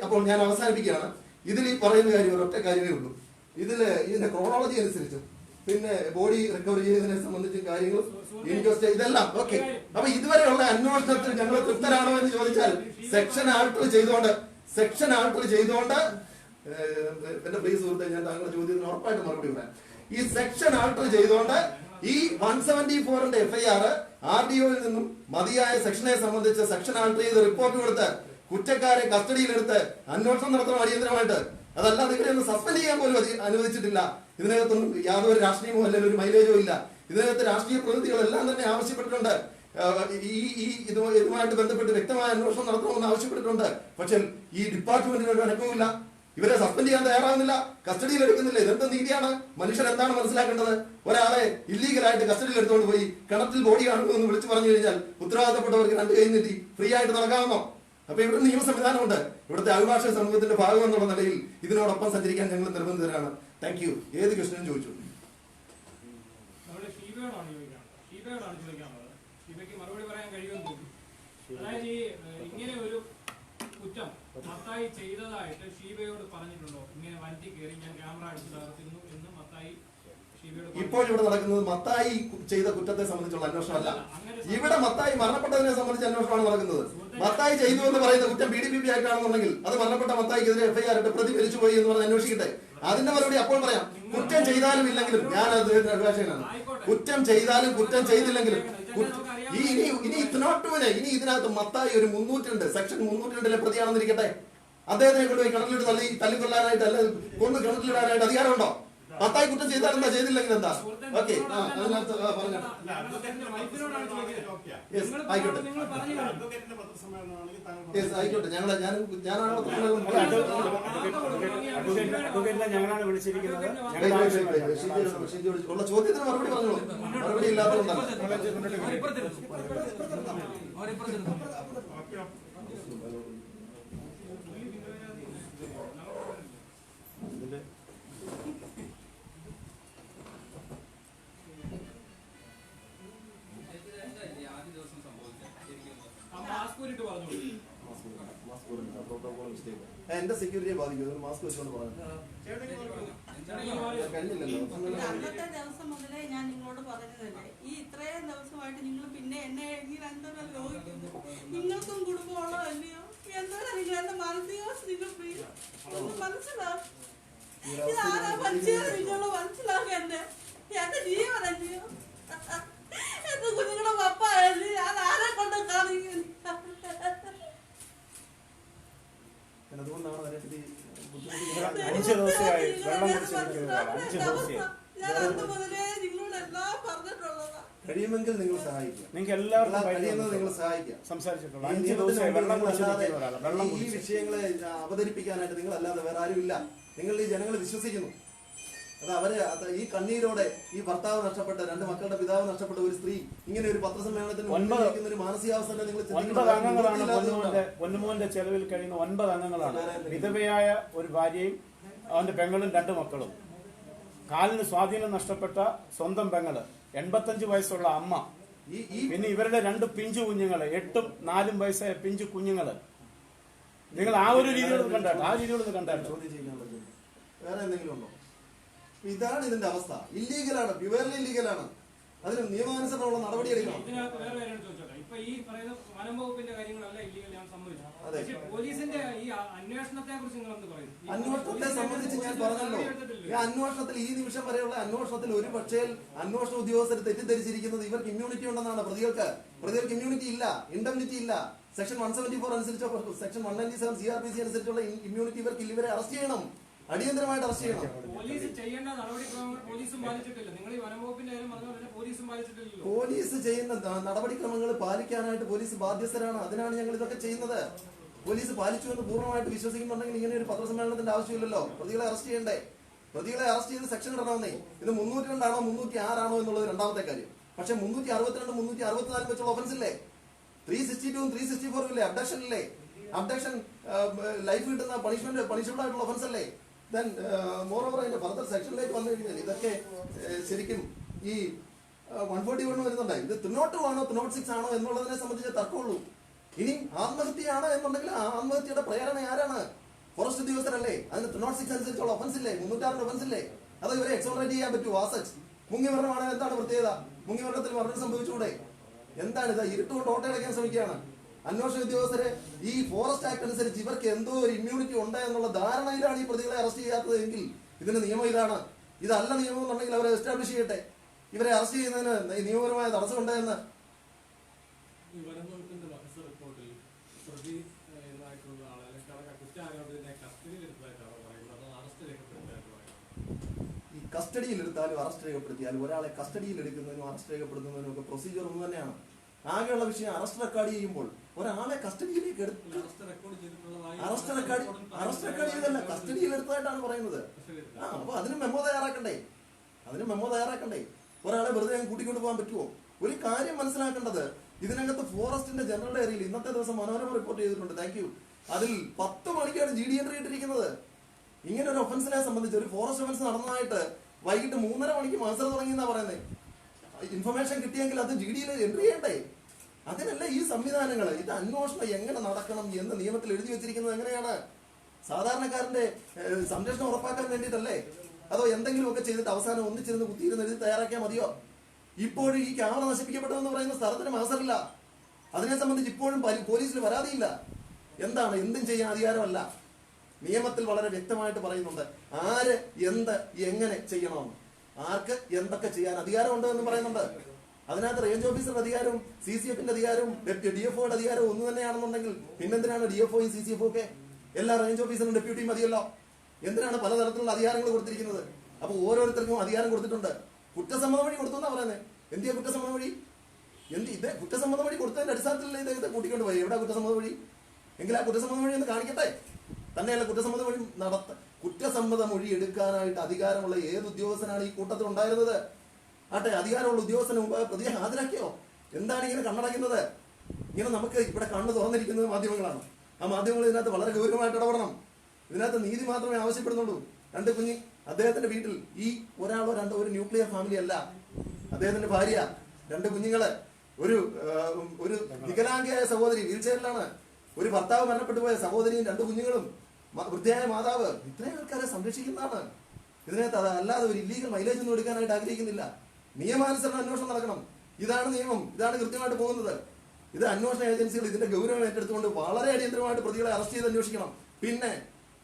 അപ്പോൾ ഞാൻ അവസാനിപ്പിക്കുകയാണ്. ഇതിൽ ഈ പറയുന്ന കാര്യം ഒരൊറ്റ കാര്യമേ ഉള്ളൂ. ഇതിന്റെ ക്രോണോളജി അനുസരിച്ചും പിന്നെ ബോഡി റിക്കവർ ചെയ്തതിനെ സംബന്ധിച്ചും കാര്യങ്ങളും ഇൻക്വസ്റ്റ് ഇതെല്ലാം ഓക്കെ. അപ്പൊ ഇതുവരെയുള്ള അന്വേഷണത്തിൽ ഞങ്ങൾ തൃപ്തരാണോ എന്ന് ചോദിച്ചാൽ സെക്ഷൻ ആൾട്ടർ ചെയ്തുകൊണ്ട് എന്റെ പ്രിയ സുഹൃത്തെ, ഞാൻ താങ്കളുടെ ചോദ്യത്തിന് ഉറപ്പായിട്ട് മറുപടി പറയാം. ഈ സെക്ഷൻ ആൾട്ടർ ചെയ്തുകൊണ്ട് ഈ 174ന്റെ FIR RDOയിൽ നിന്നും മതിയായ സെക്ഷനെ സംബന്ധിച്ച് സെക്ഷൻ ആൾട്ടർ ചെയ്ത് റിപ്പോർട്ട് കൊടുത്ത് കുറ്റക്കാരെ കസ്റ്റഡിയിലെടുത്ത് അന്വേഷണം നടത്തണം അടിയന്തരമായിട്ട്. അതല്ലാതെ ഇവരെയൊന്നും സസ്പെൻഡ് ചെയ്യാൻ പോലും അനുവദിച്ചിട്ടില്ല. ഇതിനകത്തൊന്നും യാതൊരു രാഷ്ട്രീയമോ അല്ലെങ്കിൽ ഒരു മൈലേജോ ഇല്ല. ഇതിനകത്ത് രാഷ്ട്രീയ പ്രതിനിധികളെല്ലാം തന്നെ ആവശ്യപ്പെട്ടിട്ടുണ്ട്. ഇതുമായിട്ട് ബന്ധപ്പെട്ട് വ്യക്തമായ അന്വേഷണം നടത്തണമെന്ന് ആവശ്യപ്പെട്ടിട്ടുണ്ട്. പക്ഷെ ഈ ഡിപ്പാർട്ട്മെന്റിന് ഒരു അനക്കവുമില്ല. ഇവരെ സസ്പെൻഡ് ചെയ്യാൻ തയ്യാറാവുന്നില്ല, കസ്റ്റഡിയിൽ എടുക്കുന്നില്ല. ഇതെന്ത് നീതിയാണ്? മനുഷ്യർ എന്താണ് മനസ്സിലാക്കേണ്ടത്? ഒരാളെ ഇല്ലീഗലായിട്ട് കസ്റ്റഡിയിൽ എടുത്തുകൊണ്ട് പോയി കിണറ്റിൽ ബോഡി കാണുന്നു എന്ന് വിളിച്ചു പറഞ്ഞു കഴിഞ്ഞാൽ ഉത്തരവാദിത്തപ്പെട്ടവർക്ക് 2 കൈ നീട്ടി ഫ്രീ ആയിട്ട് നടക്കാമെന്നോ? അപ്പൊ ഇവിടെ നിയമ സംവിധാനമുണ്ട്. ഇവിടുത്തെ അഭിഭാഷക സമൂഹത്തിന്റെ ഭാഗം എന്നുള്ള നിലയിൽ ഇതിനോടൊപ്പം സഞ്ചരിക്കാൻ ഞങ്ങൾ നിർബന്ധിതരാണ്. Thank you. ഏത് ക്വസ്റ്റ്യനും ചോദിച്ചു. ഇങ്ങനെ ഒരു കുറ്റം മത്തായി ചെയ്തതായിട്ട് ഷീബയോട് പറഞ്ഞിട്ടുണ്ടോ? ഇങ്ങനെ വനത്തിൽ കയറി ഞാൻ ക്യാമറ അടിച്ചു തകർത്തിരുന്നു എന്ന് മത്തായി ഷീബയോട്? ഇപ്പോൾ ഇവിടെ നടക്കുന്നത് മത്തായി ചെയ്ത കുറ്റത്തെ സംബന്ധിച്ചുള്ള അന്വേഷണമല്ല. ഇവിടെ മത്തായി മരണപ്പെട്ടതിനെ സംബന്ധിച്ച് അന്വേഷണമാണ് നടക്കുന്നത്. മത്തായി ചെയ്തു എന്ന് പറയുന്ന കുറ്റം PDPP ആയിട്ടാണെന്നുണ്ടെങ്കിൽ അത് മരണപ്പെട്ട മത്തായിക്കെതിരെ FIR ഇട്ട് പ്രതി മരിച്ചുപോയി എന്ന് പറഞ്ഞ് അന്വേഷിക്കട്ടെ. അതിന്റെ മറുപടി അപ്പോൾ പറയാം. കുറ്റം ചെയ്താലും ഇല്ലെങ്കിലും ഞാൻ അദ്ദേഹത്തിന്റെ അഭിഭാഷകനാണ്. കുറ്റം ചെയ്താലും കുറ്റം ചെയ്തില്ലെങ്കിലും ഇനി ഇതിനകത്ത് മത്തായി ഒരു 302 സെക്ഷൻ 302 പ്രതിയാണെന്നിരിക്കട്ടെ. അദ്ദേഹത്തിനെ കൊണ്ടുപോയി കിണറ്റിലിട്ട് തല്ലിക്കൊല്ലാനായിട്ട് അല്ലെ കൊന്ന് കിണറ്റിലിടാനായിട്ട് അധികാരമുണ്ടോ? മത്തായി കുറ്റം ചെയ്താൽ എന്താ, ചെയ്തില്ലെങ്കിൽ എന്താ? ഓക്കെ, അതിനകത്ത് പറഞ്ഞു. ആയിക്കോട്ടെ, ഞങ്ങളാണ് വിളിച്ചിരിക്കുന്നത്. ഉള്ള ചോദ്യത്തിന് മറുപടി പറഞ്ഞോളൂ. മറുപടി ഇല്ലാത്തതുകൊണ്ടാണ്. എന്റെ സെക്യൂരിറ്റിയെ ബാധിക്കും. മാസ്ക് വെച്ചുകൊണ്ട് പറഞ്ഞു കഴിഞ്ഞില്ലല്ലോ. അന്നത്തെ ദിവസം മുതലേ ഞാൻ നിങ്ങളോട് പറഞ്ഞതല്ലേ, ഈ ഇത്രയും ദിവസമായിട്ട് നിങ്ങൾ പിന്നെ എന്നെ എന്തൊക്കെ ലോഹിക്കുന്നു. നിങ്ങൾക്കും കുടുംബമുള്ളോ അല്ലയോ? എന്താണ് നിങ്ങൾ എന്റെ മാനസികാവസ്ഥ നിങ്ങൾ മനസ്സിലാവും. ഇതാരാ മനുഷ്യരെ നിങ്ങൾ മനസ്സിലാക്കുക. എന്റെ ജീവനല്ലയോ, എന്റെ കുഞ്ഞുങ്ങളുടെ പപ്പ അല്ലേ, ഞാൻ ആരെ കൊണ്ട് കാണിക്കുന്നു. അതുകൊണ്ടാണ് അതിനെപ്പറ്റി ദിവസമായി വെള്ളം കുടിച്ചിരിക്കുന്നത്. 5 ദിവസമായി ഞാൻ അന്ന് മുതലേ നിങ്ങളോട് എല്ലാം പറഞ്ഞിട്ടുള്ളതാ. കഴിയുമെങ്കിൽ നിങ്ങൾ സഹായിക്കുക. നിങ്ങൾക്ക് എല്ലാവർക്കും കഴിയുന്നത് നിങ്ങൾ സഹായിക്കുക. സംസാരിച്ചിട്ടുള്ള ഈ 5 നിയമത്തിന് ദിവസമായി മുമ്പിൽ വെള്ളം നിങ്ങളല്ലാതെ കുടിച്ചിരിക്കുന്നവരാണ്. ഈ വിഷയങ്ങളെ അവതരിപ്പിക്കാനായിട്ട് നിങ്ങളല്ലാതെ വേറെ ആരുമില്ല. നിങ്ങൾ ഈ ജനങ്ങൾ വിശ്വസിക്കുന്നു. ഈ കണ്ണീരോടെ ഈ ഭർത്താവ് നഷ്ടപ്പെട്ട 2 മക്കളുടെ പിതാവ് നഷ്ടപ്പെട്ട ഒരു സ്ത്രീ ഇങ്ങനെ ഒരു പത്രസമ്മേളനത്തിന് ഒരു മാനസികാവസ്ഥ നിങ്ങൾ 9 അംഗങ്ങളാണ് പൊന്നുമോന്റെ ചെലവിൽ കഴിയുന്ന 9 അംഗങ്ങളാണ്. വിധവയായ ഒരു ഭാര്യയും അവന്റെ പെങ്ങളും 2 മക്കളും, കാലിന് സ്വാധീനം നഷ്ടപ്പെട്ട സ്വന്തം പെങ്ങള്, 85 വയസ്സുള്ള അമ്മ, പിന്നെ ഇവരുടെ 2 പിഞ്ചു കുഞ്ഞുങ്ങള്, 8ഉം 4ഉം വയസ്സായ പിഞ്ചു കുഞ്ഞുങ്ങള്. നിങ്ങൾ ആ ഒരു രീതിയിലൊന്ന് കണ്ടാട്ടോ, ആ രീതിയിലൊന്ന് കണ്ടാട്ടോ. ചോദ്യം ചെയ്യാൻ പറ്റും. വേറെ എന്തെങ്കിലും ഉണ്ടോ? ഇതാണ് ഇതിന്റെ അവസ്ഥ. ഇല്ലീഗലാണ്, പ്യുവർലി ഇല്ലീഗലാണ്. അതിന് നിയമാനുസരണമുള്ള നടപടി എടുക്കണം. ഇതിനകത്ത് വേറെ കാര്യം ചോദിച്ചോട്ടെ. ഇപ്പൊ ഈ പറയുന്ന വനം വകുപ്പിന്റെ കാര്യങ്ങളല്ല ഇല്ലീഗൽ, ഞാൻ സമ്മതിച്ചു. പക്ഷേ പോലീസിന്റെ ഈ അന്വേഷണത്തെ കുറിച്ച് നിങ്ങൾ എന്ത് പറയും? അന്വേഷണത്തെ സംബന്ധിച്ച് ഞാൻ പറഞ്ഞല്ലോ, ഈ അന്വേഷണത്തിൽ ഈ നിമിഷം വരെയുള്ള അന്വേഷണത്തിൽ ഒരു പക്ഷേ അന്വേഷണ ഉദ്യോഗസ്ഥർ തെറ്റിദ്ധരിച്ചിരിക്കുന്നത് ഇവർക്ക് ഇമ്മ്യൂണിറ്റി ഉണ്ടെന്നാണ്. പ്രതികൾക്ക് ഇമ്മ്യൂണിറ്റി ഇല്ല, ഇൻഡംനിറ്റി ഇല്ല. സെക്ഷൻ 174 അനുസരിച്ചോ സെക്ഷൻ 197 CRPC അനുസരിച്ചുള്ള ഇമ്മ്യൂണിറ്റി ഇവർക്ക് ഇവരെ അറസ്റ്റ് ചെയ്യണം, അടിയന്തരമായിട്ട് അറസ്റ്റ് ചെയ്യണം. പോലീസ് ചെയ്യേണ്ട നടപടിക്രമങ്ങൾ പോലീസും പാലിച്ചിട്ടില്ല. നിങ്ങൾ ഈ വനംവകുപ്പിന്റെ കാര്യം പറഞ്ഞാൽ പോലീസും പാലിച്ചിട്ടില്ലല്ലോ. പോലീസ് ചെയ്യുന്ന നടപടിക്രമങ്ങൾ പാലിക്കാനായിട്ട് പോലീസ് ബാധ്യസ്ഥരാണ്. അതിനാണ് ഞങ്ങൾ ഇതൊക്കെ ചെയ്യുന്നത്. പോലീസ് പാലിച്ചു എന്ന് പൂർണ്ണമായിട്ട് വിശ്വസിക്കുന്നുണ്ടെങ്കിൽ ഇങ്ങനെ ഒരു പത്രസമ്മേളനത്തിന്റെ ആവശ്യമില്ലല്ലോ. പ്രതികളെ അറസ്റ്റ് ചെയ്യണ്ടേ? പ്രതികളെ അറസ്റ്റ് ചെയ്ത് സെക്ഷൻ ഇടണമെന്നേ. ഇത് 302 ആണോ 306 ആണോ എന്നുള്ളത് രണ്ടാമത്തെ കാര്യം. പക്ഷെ 362 364 വെച്ചുള്ള ഒഫൻസ് ഇല്ലേ? 362 364 ഇല്ലേ? അബ്ഡക്ഷൻ ഇല്ലേ? അബ്ഡക്ഷൻ ലൈഫ് കിട്ടുന്ന പണിഷബിൾ ആയിട്ടുള്ള ഒഫൻസ് അല്ലേ? ദെൻ മോറോവർ അതിന്റെ ഫർദർ സെക്ഷനിലേക്ക് വന്നു കഴിഞ്ഞാൽ ഇതൊക്കെ ശരിക്കും ഈ 141 വരുന്നുണ്ട്. ഇത് 302 ആണോ 306 ആണോ എന്നുള്ളതിനെ സംബന്ധിച്ച് തർക്കമുള്ളൂ. ഇനി ആത്മഹത്യയാണ് എന്നുണ്ടെങ്കിൽ ആത്മഹത്യയുടെ പ്രേരണ ആരാണ്? ഫോറസ്റ്റ് ഉദ്യോഗസ്ഥരല്ലേ? അതിന് 306 അനുസരിച്ചുള്ള ഒഫൻസ് ഇല്ലേ? 306 ഒഫൻസ് ഇല്ലേ? അത് ഇവരെ എക്സോണറേറ്റ് ചെയ്യാൻ പറ്റുമോ? ആസച്ച് മുങ്ങി മരണമാണ്. എന്താണ് പ്രത്യേകത? മുങ്ങി മരണത്തിൽ മരണം സംഭവിച്ചുകൂടെ? എന്താണിത്? ഇരുട്ടുകൊണ്ട് ഓട്ടയടയ്ക്കാൻ ശ്രമിക്കുകയാണ് അന്വേഷണ ഉദ്യോഗസ്ഥരെ. ഈ ഫോറസ്റ്റ് ആക്ട് അനുസരിച്ച് ഇവർക്ക് എന്തോ ഒരു ഇമ്മ്യൂണിറ്റി ഉണ്ട് എന്നുള്ള ധാരണയിലാണ് ഈ പ്രതികളെ അറസ്റ്റ് ചെയ്യാത്തത് എങ്കിൽ ഇതിന്റെ നിയമം ഇതാണ്. ഇതല്ല നിയമം എന്നുണ്ടെങ്കിൽ അവരെ എസ്റ്റാബ്ലിഷ് ചെയ്യട്ടെ. ഇവരെ അറസ്റ്റ് ചെയ്യുന്നതിന് നിയമപരമായ തടസ്സമുണ്ട് എന്ന് ഈ കസ്റ്റഡിയിൽ എടുത്താലും അറസ്റ്റ് രേഖപ്പെടുത്തിയാലും ഒരാളെ കസ്റ്റഡിയിൽ എടുക്കുന്നതിനും അറസ്റ്റ് രേഖപ്പെടുത്തുന്നതിനും ഒക്കെ പ്രൊസീജിയർ ഒന്ന് തന്നെയാണ്. ആകെയുള്ള വിഷയം അറസ്റ്റ് റെക്കോർഡ് ചെയ്യുമ്പോൾ ഒരാളെ കസ്റ്റഡിയിലേക്ക് അറസ്റ്റ് റെക്കോർഡ് ചെയ്തല്ല, കസ്റ്റഡിയിൽ എടുത്തതായിട്ടാണ് പറയുന്നത്. അപ്പൊ അതിന് മെമ്മോ തയ്യാറാക്കണ്ടേ? ഒരാളെ വെറുതെ കൂട്ടിക്കൊണ്ട് പോകാൻ പറ്റുമോ? ഒരു കാര്യം മനസ്സിലാക്കേണ്ടത്, ഇതിനകത്ത് ഫോറസ്റ്റിന്റെ ജനറൽ ഡയറിയിൽ ഇന്നത്തെ ദിവസം മനോരമ റിപ്പോർട്ട് ചെയ്തിട്ടുണ്ട്, താങ്ക് യു. അതിൽ 10 മണിക്കാണ് GD എൻട്രി ഇട്ടിരിക്കുന്നത്. ഇങ്ങനെ ഒരു ഒഫൻസിനെ സംബന്ധിച്ച്, ഒരു ഫോറസ്റ്റ് ഒഫൻസ് നടന്നതായിട്ട് വൈകിട്ട് 3:30 മണിക്ക് മത്സരം തുടങ്ങിയെന്നാ പറയുന്നത്. ഇൻഫർമേഷൻ കിട്ടിയെങ്കിൽ അത് GDയിൽ എൻട്രി ചെയ്യണ്ടേ? അതിനല്ല ഈ സംവിധാനങ്ങൾ. ഇത് അന്വേഷണം എങ്ങനെ നടക്കണം എന്ന് നിയമത്തിൽ എഴുതി വെച്ചിരിക്കുന്നത് എങ്ങനെയാണ്? സാധാരണക്കാരന്റെ സംരക്ഷണം ഉറപ്പാക്കാൻ വേണ്ടിയിട്ടല്ലേ? അതോ എന്തെങ്കിലുമൊക്കെ ചെയ്തിട്ട് അവസാനം ഒന്നിച്ചിരുന്ന് കുത്തിയിരുന്ന് എഴുതി തയ്യാറാക്കിയാൽ മതിയോ? ഇപ്പോഴും ഈ ക്യാമറ നശിപ്പിക്കപ്പെട്ടതെന്ന് പറയുന്ന സ്ഥലത്തിന് മാസറില്ല. അതിനെ സംബന്ധിച്ച് ഇപ്പോഴും പോലീസിന് പരാതിയില്ല. എന്താണ്? എന്തും ചെയ്യാൻ അധികാരമല്ല. നിയമത്തിൽ വളരെ വ്യക്തമായിട്ട് പറയുന്നുണ്ട് ആര് എന്ത് എങ്ങനെ ചെയ്യണമെന്ന്, ആർക്ക് എന്തൊക്കെ ചെയ്യാൻ അധികാരമുണ്ട് എന്ന് പറയുന്നുണ്ട്. അതിനകത്ത് റേഞ്ച് ഓഫീസറുടെ അധികാരവും CCFന്റെ അധികാരവും DFOയുടെ അധികാരവും ഒന്ന് തന്നെയാണെന്നുണ്ടെങ്കിൽ പിന്നെന്തിനാണ് DFOയും CCF ഒക്കെ? എല്ലാ റേഞ്ച് ഓഫീസറും ഡെപ്യൂട്ടിയും മതിയല്ലോ. എന്തിനാണ് പലതരത്തിലുള്ള അധികാരങ്ങൾ കൊടുത്തിരിക്കുന്നത്? അപ്പൊ ഓരോരുത്തർക്കും അധികാരം കൊടുത്തിട്ടുണ്ട്. കുറ്റസമ്മത വഴി കൊടുത്തു എന്നാ പറയുന്നത്. എന്തിയാ കുറ്റസമ്മത വഴി? ഇത് കുറ്റസമ്മത വഴി കൊടുത്തതിന്റെ അടിസ്ഥാനത്തിലുള്ള ഇദ്ദേഹത്തെ കൂട്ടിക്കൊണ്ട് പോയി. എവിടെ കുറ്റസമ്മത വഴി? എങ്കിൽ ആ കുറ്റസമ്മത വഴി ഒന്ന് കാണിക്കട്ടെ. തന്നെയല്ല കുറ്റസമ്മത വഴി കുറ്റസമ്മത മൊഴി എടുക്കാനായിട്ട് അധികാരമുള്ള ഏത് ഉദ്യോഗസ്ഥനാണ് ഈ കൂട്ടത്തിൽ ഉണ്ടായിരുന്നത്? ആട്ടെ, അധികാരമുള്ള ഉദ്യോഗസ്ഥന് മുമ്പ് പ്രതിയെ ഹാജരാക്കിയോ? എന്താണ് ഇങ്ങനെ കണ്ണടയ്ക്കുന്നത്? ഇങ്ങനെ നമുക്ക് ഇവിടെ കണ്ണു തുറന്നിരിക്കുന്നത് മാധ്യമങ്ങളാണ്. ആ മാധ്യമങ്ങൾ ഇതിനകത്ത് വളരെ ഗൗരവമായിട്ട് ഇടപെടണം. ഇതിനകത്ത് നീതി മാത്രമേ ആവശ്യപ്പെടുന്നുള്ളൂ. 2 കുഞ്ഞ് അദ്ദേഹത്തിന്റെ വീട്ടിൽ, ഈ ഒരാളോ രണ്ടോ, ഒരു ന്യൂക്ലിയർ ഫാമിലി അല്ല. അദ്ദേഹത്തിന്റെ ഭാര്യ, 2 കുഞ്ഞുങ്ങള്, ഒരു വികലാംഗയായ സഹോദരി വീൽചെയറിലാണ്, ഒരു ഭർത്താവ് മരണപ്പെട്ടു പോയ സഹോദരിയും 2 കുഞ്ഞുങ്ങളും, വൃദ്ധയായ മാതാവ്. ഇത്രയും ആൾക്കാരെ സംരക്ഷിക്കുന്നതാണ് ഇതിനകത്ത്. അല്ലാതെ ഒരു ഇല്ലീഗൽ മൈലേജ് ഒന്നും എടുക്കാനായിട്ട് ആഗ്രഹിക്കുന്നില്ല. നിയമാനുസരണം അന്വേഷണം നടക്കണം. ഇതാണ് നിയമം. ഇതാണ് കൃത്യമായിട്ട് പോകുന്നത്. ഇത് അന്വേഷണ ഏജൻസികൾ ഇതിന്റെ ഗൗരവം ഏറ്റെടുത്തുകൊണ്ട് വളരെ അടിയന്തരമായിട്ട് പ്രതികളെ അറസ്റ്റ് ചെയ്ത് അന്വേഷിക്കണം. പിന്നെ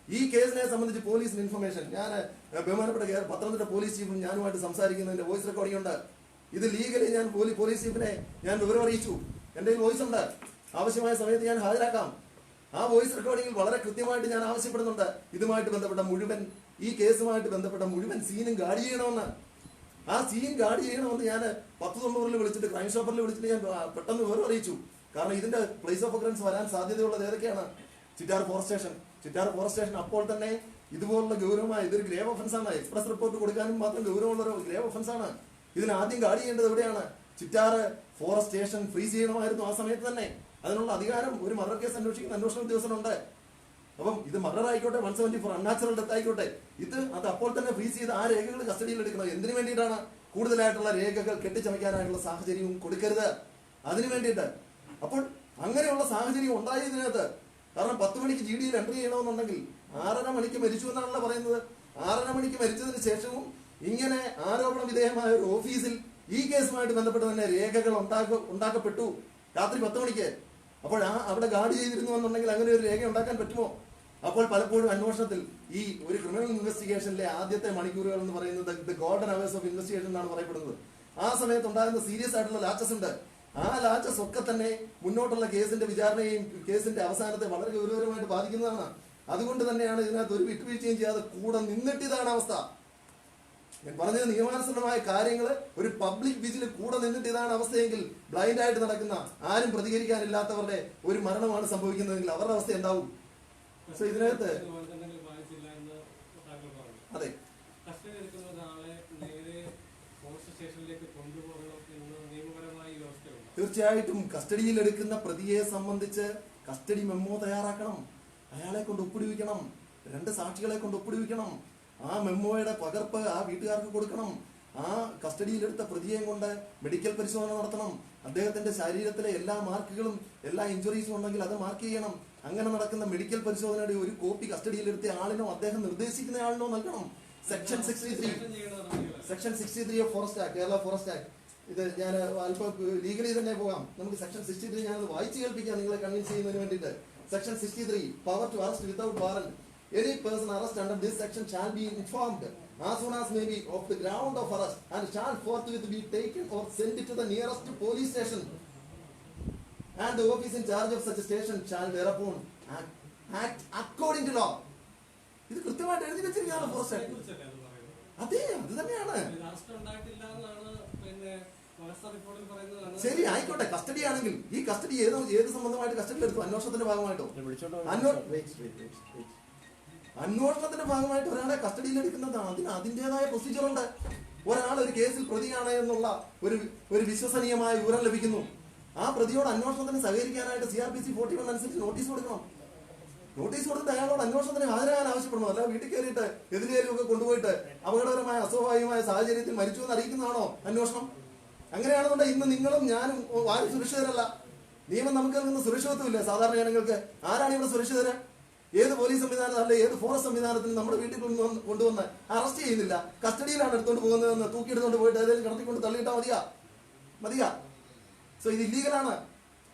ഈ കേസിനെ സംബന്ധിച്ച് പോലീസിന് ഇൻഫർമേഷൻ, ഞാൻ ബഹുമാനപ്പെട്ട പത്തനംതിട്ട പോലീസ് ചീഫും ഞാനുമായിട്ട് സംസാരിക്കുന്നതിന്റെ വോയിസ് റെക്കോർഡിംഗ് ഉണ്ട്. ഇത് ലീഗലി ഞാൻ പോലീസ് ചീഫിനെ ഞാൻ വിവരം അറിയിച്ചു. എന്റെ വോയിസ് ഉണ്ട്. ആവശ്യമായ സമയത്ത് ഞാൻ ഹാജരാക്കാം. ആ വോയിസ് റെക്കോർഡിംഗിൽ വളരെ കൃത്യമായിട്ട് ഞാൻ ആവശ്യപ്പെടുന്നുണ്ട് ഇതുമായിട്ട് ബന്ധപ്പെട്ട മുഴുവൻ, ഈ കേസുമായിട്ട് ബന്ധപ്പെട്ട മുഴുവൻ സീനും ഗാർഡ് ചെയ്യണമെന്ന്. ആ സീൻ ഗാർഡ് ചെയ്യണമെന്ന് ഞാൻ 1090 വിളിച്ചിട്ട് ക്രൈം ഷോപ്പറിൽ വിളിച്ചിട്ട് ഞാൻ പെട്ടെന്ന് വേറെ അറിയിച്ചു. കാരണം ഇതിന്റെ പ്ലേസ് ഓഫ് ഒക്കറൻസ് വരാൻ സാധ്യതയുള്ളത് ഏതൊക്കെയാണ്? Chittar forest station. Chittar forest station അപ്പോൾ തന്നെ ഇതുപോലുള്ള ഗൗരവമായ ഇതൊരു ഗ്രേവ് ഒഫൻസ് ആണ്. എക്സ്പ്രസ് റിപ്പോർട്ട് കൊടുക്കാനും മാത്രം ഗൗരവമുള്ള ഒരു ഗ്രേവ് ഒഫൻസ് ആണ്. ഇതിന് ആദ്യം ഗാർഡ് ചെയ്യേണ്ടത് എവിടെയാണ്? ചിറ്റാർ ഫോറസ്റ്റ് സ്റ്റേഷൻ ഫ്രീസ് ചെയ്യണമായിരുന്നു ആ സമയത്ത് തന്നെ. അതിനുള്ള അധികാരം ഒരു മർഡർ കേസ് അന്വേഷിക്കുന്ന അന്വേഷണ ഉദ്യോഗസ്ഥനുണ്ട്. അപ്പം ഇത് മർഡർ ആയിക്കോട്ടെ, 174 അൺനാച്ചുറൽ ഡെത്ത് ആയിക്കോട്ടെ, അത് അപ്പോൾ തന്നെ ഫ്രീസ് ചെയ്ത് ആ രേഖകൾ കസ്റ്റഡിയിൽ എടുക്കണം. എന്തിനു വേണ്ടിയിട്ടാണ്? കൂടുതലായിട്ടുള്ള രേഖകൾ കെട്ടിച്ചമയ്ക്കാനായിട്ടുള്ള സാഹചര്യവും കൊടുക്കരുത്, അതിനു വേണ്ടിയിട്ട്. അപ്പോൾ അങ്ങനെയുള്ള സാഹചര്യം ഉണ്ടായതിനകത്ത്, കാരണം 10 മണിക്ക് GD യിൽ എൻട്രി ചെയ്യണമെന്നുണ്ടെങ്കിൽ 6:30 മണിക്ക് മരിച്ചു എന്നാണല്ലോ പറയുന്നത്. 6:30 മണിക്ക് മരിച്ചതിന് ശേഷവും ഇങ്ങനെ ആരോപണ വിധേയമായ ഒരു ഓഫീസിൽ ഈ കേസുമായിട്ട് ബന്ധപ്പെട്ട് തന്നെ രേഖകൾ ഉണ്ടാക്കപ്പെട്ടു രാത്രി 10 മണിക്ക്. അപ്പോൾ അവിടെ ഗാർഡ് ചെയ്തിരുന്നു എന്നുണ്ടെങ്കിൽ അങ്ങനെ ഒരു രേഖ ഉണ്ടാക്കാൻ പറ്റുമോ? അപ്പോൾ പലപ്പോഴും അന്വേഷണത്തിൽ ഈ ഒരു ക്രിമിനൽ ഇൻവെസ്റ്റിഗേഷനിലെ ആദ്യത്തെ മണിക്കൂറുകൾ എന്ന് പറയുന്നത് the golden hours of investigation എന്നാണ് പറയപ്പെടുന്നത്. ആ സമയത്ത് ഉണ്ടാകുന്ന സീരിയസ് ആയിട്ടുള്ള ലാച്ചസ് ഉണ്ട്. ആ ലാച്ചസ് ഒക്കെ തന്നെ മുന്നോട്ടുള്ള കേസിന്റെ വിചാരണയെയും കേസിന്റെ അവസാനത്തെ വളരെ ഗൗരവമായിട്ട് ബാധിക്കുന്നതാണ്. അതുകൊണ്ട് തന്നെയാണ് ഇതിനകത്ത് ഒരു വിട്ടുവീഴ്ചയും ചെയ്യാതെ കൂടെ നിന്നിട്ടിതാണ് അവസ്ഥ. ഞാൻ പറഞ്ഞത് നിയമാനുസൃതമായ കാര്യങ്ങൾ ഒരു പബ്ലിക് വിജിൽ കൂടെ നിന്നിട്ട് ഇതാണ് അവസ്ഥയെങ്കിൽ, ബ്ലൈൻഡ് ആയിട്ട് നടക്കുന്ന ആരും പ്രതികരിക്കാനില്ലാത്തവരുടെ ഒരു മരണമാണ് സംഭവിക്കുന്നതെങ്കിൽ അവരുടെ അവസ്ഥ എന്താവും? സോ ഇതിനകത്ത് അതെ, തീർച്ചയായിട്ടും കസ്റ്റഡിയിൽ എടുക്കുന്ന പ്രതിയെ സംബന്ധിച്ച് കസ്റ്റഡി മെമ്മോ തയ്യാറാക്കണം. അയാളെ കൊണ്ട് ഒപ്പിടുവിക്കണം. 2 സാക്ഷികളെ കൊണ്ട് ഒപ്പിടുവിക്കണം. ആ മെമ്മോയുടെ പകർപ്പ് ആ വീട്ടുകാർക്ക് കൊടുക്കണം. ആ കസ്റ്റഡിയിലെടുത്ത പ്രതിയെ കൊണ്ട് മെഡിക്കൽ പരിശോധന നടത്തണം. അദ്ദേഹത്തിന്റെ ശരീരത്തിലെ എല്ലാ മാർക്കുകളും എല്ലാ ഇഞ്ചുറീസും ഉണ്ടെങ്കിൽ അത് മാർക്ക് ചെയ്യണം. അങ്ങനെ നടക്കുന്ന മെഡിക്കൽ പരിശോധനയുടെ ഒരു കോപ്പി കസ്റ്റഡിയിലെടുത്ത ആളിനോ അദ്ദേഹം നിർദ്ദേശിക്കുന്ന ആളിനോ നൽകണം. Section 63 of forest act, Kerala forest act. ഇത് ഞാൻ അല്പം ലീഗലി തന്നെ പോകാം. നമുക്ക് സെക്ഷൻ 63 ഞാനത് വായിച്ചു കേൾപ്പിക്കാം നിങ്ങളെ കൺവിൻസ് ചെയ്യുന്നതിന് വേണ്ടിയിട്ട്. Section 63, power to arrest without warrant. Any person arrested under this section shall be informed as soon as may be of the ground of arrest and shall forthwith be taken or sent to the nearest police station, and the office in charge of such a station shall thereupon act according to law. ഇത് കൃത്യമായിട്ട് എഴുതി വെച്ചിരിക്കുകയാണ് forest act. അതെ, അത് തന്നെയാണ്. ശരി, ആയിക്കോട്ടെ. Custody ആണെങ്കിൽ ഈ കസ്റ്റഡി ഏത് സംബന്ധമായിട്ട് കസ്റ്റഡിയിൽ എടുത്തു? അന്വേഷണത്തിന്റെ ഭാഗമായിട്ടോ? അന്വേഷണത്തിന്റെ ഭാഗമായിട്ട് ഒരാളെ കസ്റ്റഡിയിൽ എടുക്കുന്നതാണ്. അതിൻ്റെതായ പ്രൊസീജിയർ ഉണ്ട്. ഒരാൾ ഒരു കേസിൽ പ്രതിയാണ് എന്നുള്ള ഒരു വിശ്വസനീയമായ വിവരം ലഭിക്കുന്നു. ആ പ്രതിയോട് അന്വേഷണത്തിന് സഹകരിക്കാനായിട്ട് CRPC 41 അനുസരിച്ച് നോട്ടീസ് കൊടുക്കണം. നോട്ടീസ് കൊടുത്തിട്ട് അയാളോട് അന്വേഷണത്തിന് ഹാജരാകാൻ ആവശ്യപ്പെടണം. അല്ല വീട്ടിൽ കയറിയിട്ട് എതിരേലുമൊക്കെ കൊണ്ടുപോയിട്ട് അപകടകരമായ അസ്വാഭാവികമായ സാഹചര്യത്തിൽ മരിച്ചു എന്ന് അറിയിക്കുന്നതാണോ അന്വേഷണം? അങ്ങനെയാണെന്നുണ്ടെങ്കിൽ ഇന്ന് നിങ്ങളും ഞാനും ആരും സുരക്ഷിതരല്ല. നിയമം നമുക്ക് നിന്ന് സുരക്ഷിതത്വമില്ല. സാധാരണ ജനങ്ങൾക്ക് ആരാണ് ഇവിടെ സുരക്ഷിതര്? ഏത് പോലീസ് സംവിധാനം അല്ലെ ഏത് ഫോറസ്റ്റ് സംവിധാനത്തിന് നമ്മുടെ വീട്ടിൽ കൊണ്ടുവന്ന് അറസ്റ്റ് ചെയ്യുന്നില്ല, കസ്റ്റഡിയിലാണ് എടുത്തുകൊണ്ട് പോകുന്നതെന്ന് തൂക്കിയെടുത്തുകൊണ്ട് പോയിട്ട് ഏതെങ്കിലും കിടത്തിക്കൊണ്ട് തള്ളിയിട്ടാൽ മതിയാ? സോ ഇത് ഇല്ലീഗലാണ്.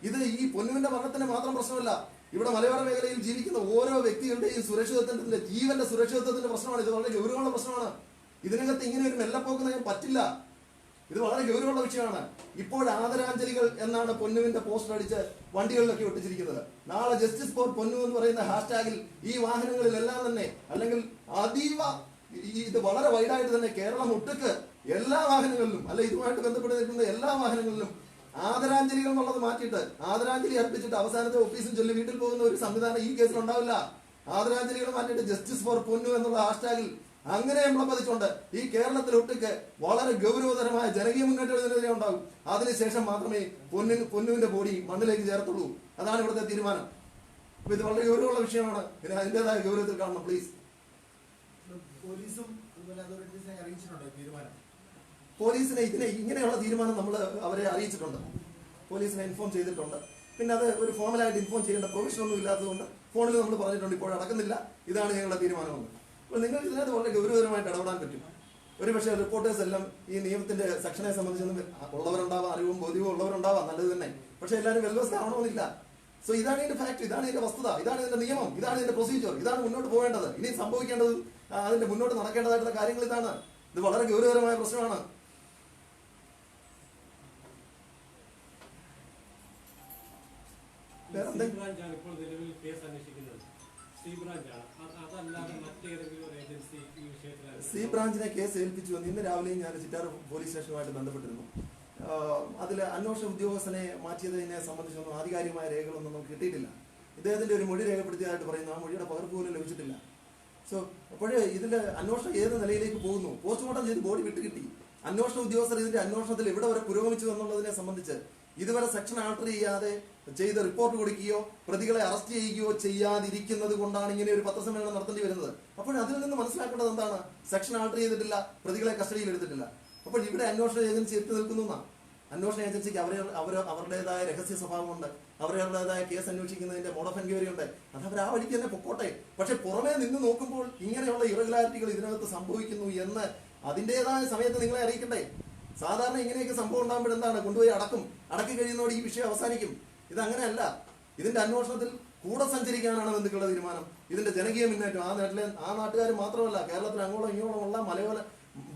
ഇത് ഈ പൊന്നുവിന്റെ മരണത്തിന് മാത്രം പ്രശ്നമല്ല. ഇവിടെ മലയോര മേഖലയിൽ ജീവിക്കുന്ന ഓരോ വ്യക്തികളുടെയും സുരക്ഷിതത്വത്തിന്റെ, ജീവന്റെ സുരക്ഷിതത്വത്തിന്റെ പ്രശ്നമാണ്. ഇത് വളരെ ഗൗരവമുള്ള പ്രശ്നമാണ്. ഇതിനകത്ത് ഇങ്ങനെ ഒരു മെല്ലപ്പോക്ക് നയം പറ്റില്ല. ഇത് വളരെ ഗൗരവമുള്ള വിഷയമാണ്. ഇപ്പോൾ ആദരാഞ്ജലികൾ എന്നാണ് പൊന്നുവിന്റെ പോസ്റ്റർ അടിച്ച് വണ്ടികളിലൊക്കെ ഒട്ടിച്ചിരിക്കുന്നത്. നാളെ ജസ്റ്റിസ് ഫോർ പൊന്നു എന്ന് പറയുന്ന ഹാഷ്ടാഗിൽ ഈ വാഹനങ്ങളിലെല്ലാം തന്നെ, അല്ലെങ്കിൽ അതീവ ഇത് വളരെ വൈഡായിട്ട് തന്നെ കേരളം ഒട്ടുക്ക് എല്ലാ വാഹനങ്ങളിലും, അല്ല ഇതുമായിട്ട് ബന്ധപ്പെട്ട് നിൽക്കുന്ന എല്ലാ വാഹനങ്ങളിലും ആദരാഞ്ജലികൾ എന്നുള്ളത് മാറ്റിയിട്ട് ആദരാഞ്ജലി അർപ്പിച്ചിട്ട് അവസാനത്തെ ഓഫീസും ചൊല്ലി വീട്ടിൽ പോകുന്ന ഒരു സംവിധാനം ഈ കേസിൽ ഉണ്ടാവില്ല. ആദരാഞ്ജലികൾ മാറ്റിയിട്ട് ജസ്റ്റിസ് ഫോർ പൊന്നു എന്നുള്ള ഹാഷ്ടാഗിൽ അങ്ങനെ എംപ്ലപ്പതിച്ചുകൊണ്ട് ഈ കേരളത്തിൽ ഒട്ടുക്ക് വളരെ ഗൗരവതരമായ ജനകീയ മുന്നേറ്റത്തിനെതിരെ ഉണ്ടാകും. അതിനുശേഷം മാത്രമേ പൊന്നുവിന്റെ ബോഡി മണ്ണിലേക്ക് ചേർത്തുള്ളൂ. അതാണ് ഇവിടുത്തെ തീരുമാനം. അപ്പൊ ഇത് വളരെ ഗൗരവമുള്ള വിഷയമാണ്. പിന്നെ അതിൻ്റെതായ ഗൗരവത്തിൽ കാണണം പ്ലീസ്. പോലീസിനെ ഇങ്ങനെയുള്ള തീരുമാനം നമ്മൾ അവരെ അറിയിച്ചിട്ടുണ്ട്. പോലീസിനെ ഇൻഫോം ചെയ്തിട്ടുണ്ട്. പിന്നെ അത് ഒരു ഫോർമലായിട്ട് ഇൻഫോം ചെയ്യേണ്ട പ്രൊവിഷൻ ഒന്നും ഇല്ലാത്തതുകൊണ്ട് ഫോണിൽ നമ്മൾ പറഞ്ഞിട്ടുണ്ട്, ഇപ്പോൾ അടക്കുന്നില്ല, ഇതാണ് ഞങ്ങളുടെ തീരുമാനമെന്ന്. അപ്പോൾ നിങ്ങൾ ഇതിനകത്ത് വളരെ ഗൗരവപരമായിട്ട് ഇടപെടാൻ പറ്റും. ഒരുപക്ഷെ റിപ്പോർട്ടേഴ്സ് എല്ലാം ഈ നിയമത്തിന്റെ സെക്ഷനെ സംബന്ധിച്ചൊന്നും ഉള്ളവരുണ്ടാവാം, അറിവും ബോധ്യവും ഉള്ളവരുണ്ടാവാം, നല്ലത് തന്നെ. പക്ഷെ എല്ലാവരും വെൽവെസ്റ്റ് ആവണമെന്നില്ല. സോ ഇതാണ് ഇതിന്റെ ഫാക്ട്, ഇതാണ് ഇതിന്റെ വസ്തുത, ഇതാണ് ഇതിന്റെ നിയമം, ഇതാണ് ഇതിന്റെ പ്രൊസീജിയർ, ഇതാണ് മുന്നോട്ട് പോകേണ്ടത്. ഇനി സംഭവിക്കേണ്ടത് അതിന്റെ മുന്നോട്ട് നടക്കേണ്ടതായിട്ടുള്ള കാര്യങ്ങൾ ഇതാണ്. ഇത് വളരെ ഗൗരവപരമായ പ്രശ്നമാണ്. സി ബ്രാഞ്ചിനെ കേസ് ഏൽപ്പിച്ചു എന്ന് ഇന്ന് രാവിലെയും ഞാൻ ചിറ്റാർ പോലീസ് സ്റ്റേഷനുമായിട്ട് ബന്ധപ്പെട്ടിരുന്നു. അതിൽ അന്വേഷണ ഉദ്യോഗസ്ഥനെ മാറ്റിയതിനെ സംബന്ധിച്ചൊന്നും ആധികാരികമായ രേഖകളൊന്നും നമുക്ക് കിട്ടിയിട്ടില്ല. ഇദ്ദേഹത്തിന്റെ ഒരു മൊഴി രേഖപ്പെടുത്തിയതായിട്ട് പറയുന്നു. ആ മൊഴിയുടെ പകർപ്പ് പോലും ലഭിച്ചിട്ടില്ല. സോ അപ്പോഴേ ഇതിൽ അന്വേഷണം ഏത് നിലയിലേക്ക് പോകുന്നു? പോസ്റ്റ്മോർട്ടം ചെയ്ത് ബോഡി വിട്ടുകിട്ടി. അന്വേഷണ ഉദ്യോഗസ്ഥർ ഇതിന്റെ അന്വേഷണത്തിൽ എവിടെ വരെ പുരോഗമിച്ചു എന്നുള്ളതിനെ സംബന്ധിച്ച് ഇതുവരെ സെക്ഷൻ ആൾട്ടർ ചെയ്യാതെ ചെയ്ത് റിപ്പോർട്ട് കൊടുക്കുകയോ പ്രതികളെ അറസ്റ്റ് ചെയ്യുകയോ ചെയ്യാതിരിക്കുന്നത് കൊണ്ടാണ് ഇങ്ങനെ ഒരു പത്രസമ്മേളനം നടത്തേണ്ടി വരുന്നത്. അപ്പോൾ അതിൽ നിന്ന് മനസ്സിലാക്കേണ്ടത് എന്താണ്? സെക്ഷൻ ആൾട്ടർ ചെയ്തിട്ടില്ല, പ്രതികളെ കസ്റ്റഡിയിൽ എടുത്തിട്ടില്ല. അപ്പോൾ ഇവിടെ അന്വേഷണ ഏജൻസി എത്തി നിൽക്കുന്നു. അന്വേഷണ ഏജൻസിക്ക് അവരുടേതായ രഹസ്യ സ്വഭാവമുണ്ട്, അവരുടേതായ കേസ് അന്വേഷിക്കുന്നതിന്റെ മോഡ് ഓഫ് എൻക്വയറി ഉണ്ട്. അത് അവർ ആ വഴിക്ക് തന്നെ പൊക്കോട്ടെ. പക്ഷെ പുറമേ നിന്ന് നോക്കുമ്പോൾ ഇങ്ങനെയുള്ള ഇറഗുലാരിറ്റികൾ ഇതിനകത്ത് സംഭവിക്കുന്നു എന്ന് അതിൻ്റെതായ സമയത്ത് നിങ്ങളെ അറിയിക്കണ്ടേ? സാധാരണ ഇങ്ങനെയൊക്കെ സംഭവം ഉണ്ടാകുമ്പോൾ എന്താണ്? കൊണ്ടുപോയി അടക്കി കഴിയുന്നതോടെ ഈ വിഷയം അവസാനിക്കും. ഇതങ്ങനെയല്ല. ഇതിന്റെ അന്വേഷണത്തിൽ കൂടെ സഞ്ചരിക്കാനാണ് ബന്ധുക്കളുടെ തീരുമാനം. ഇതിന്റെ ജനകീയ മുന്നേറ്റം ആ നാട്ടുകാർ മാത്രമല്ല, കേരളത്തിൽ അങ്ങോളം ഇങ്ങോളം ഉള്ള മലയോര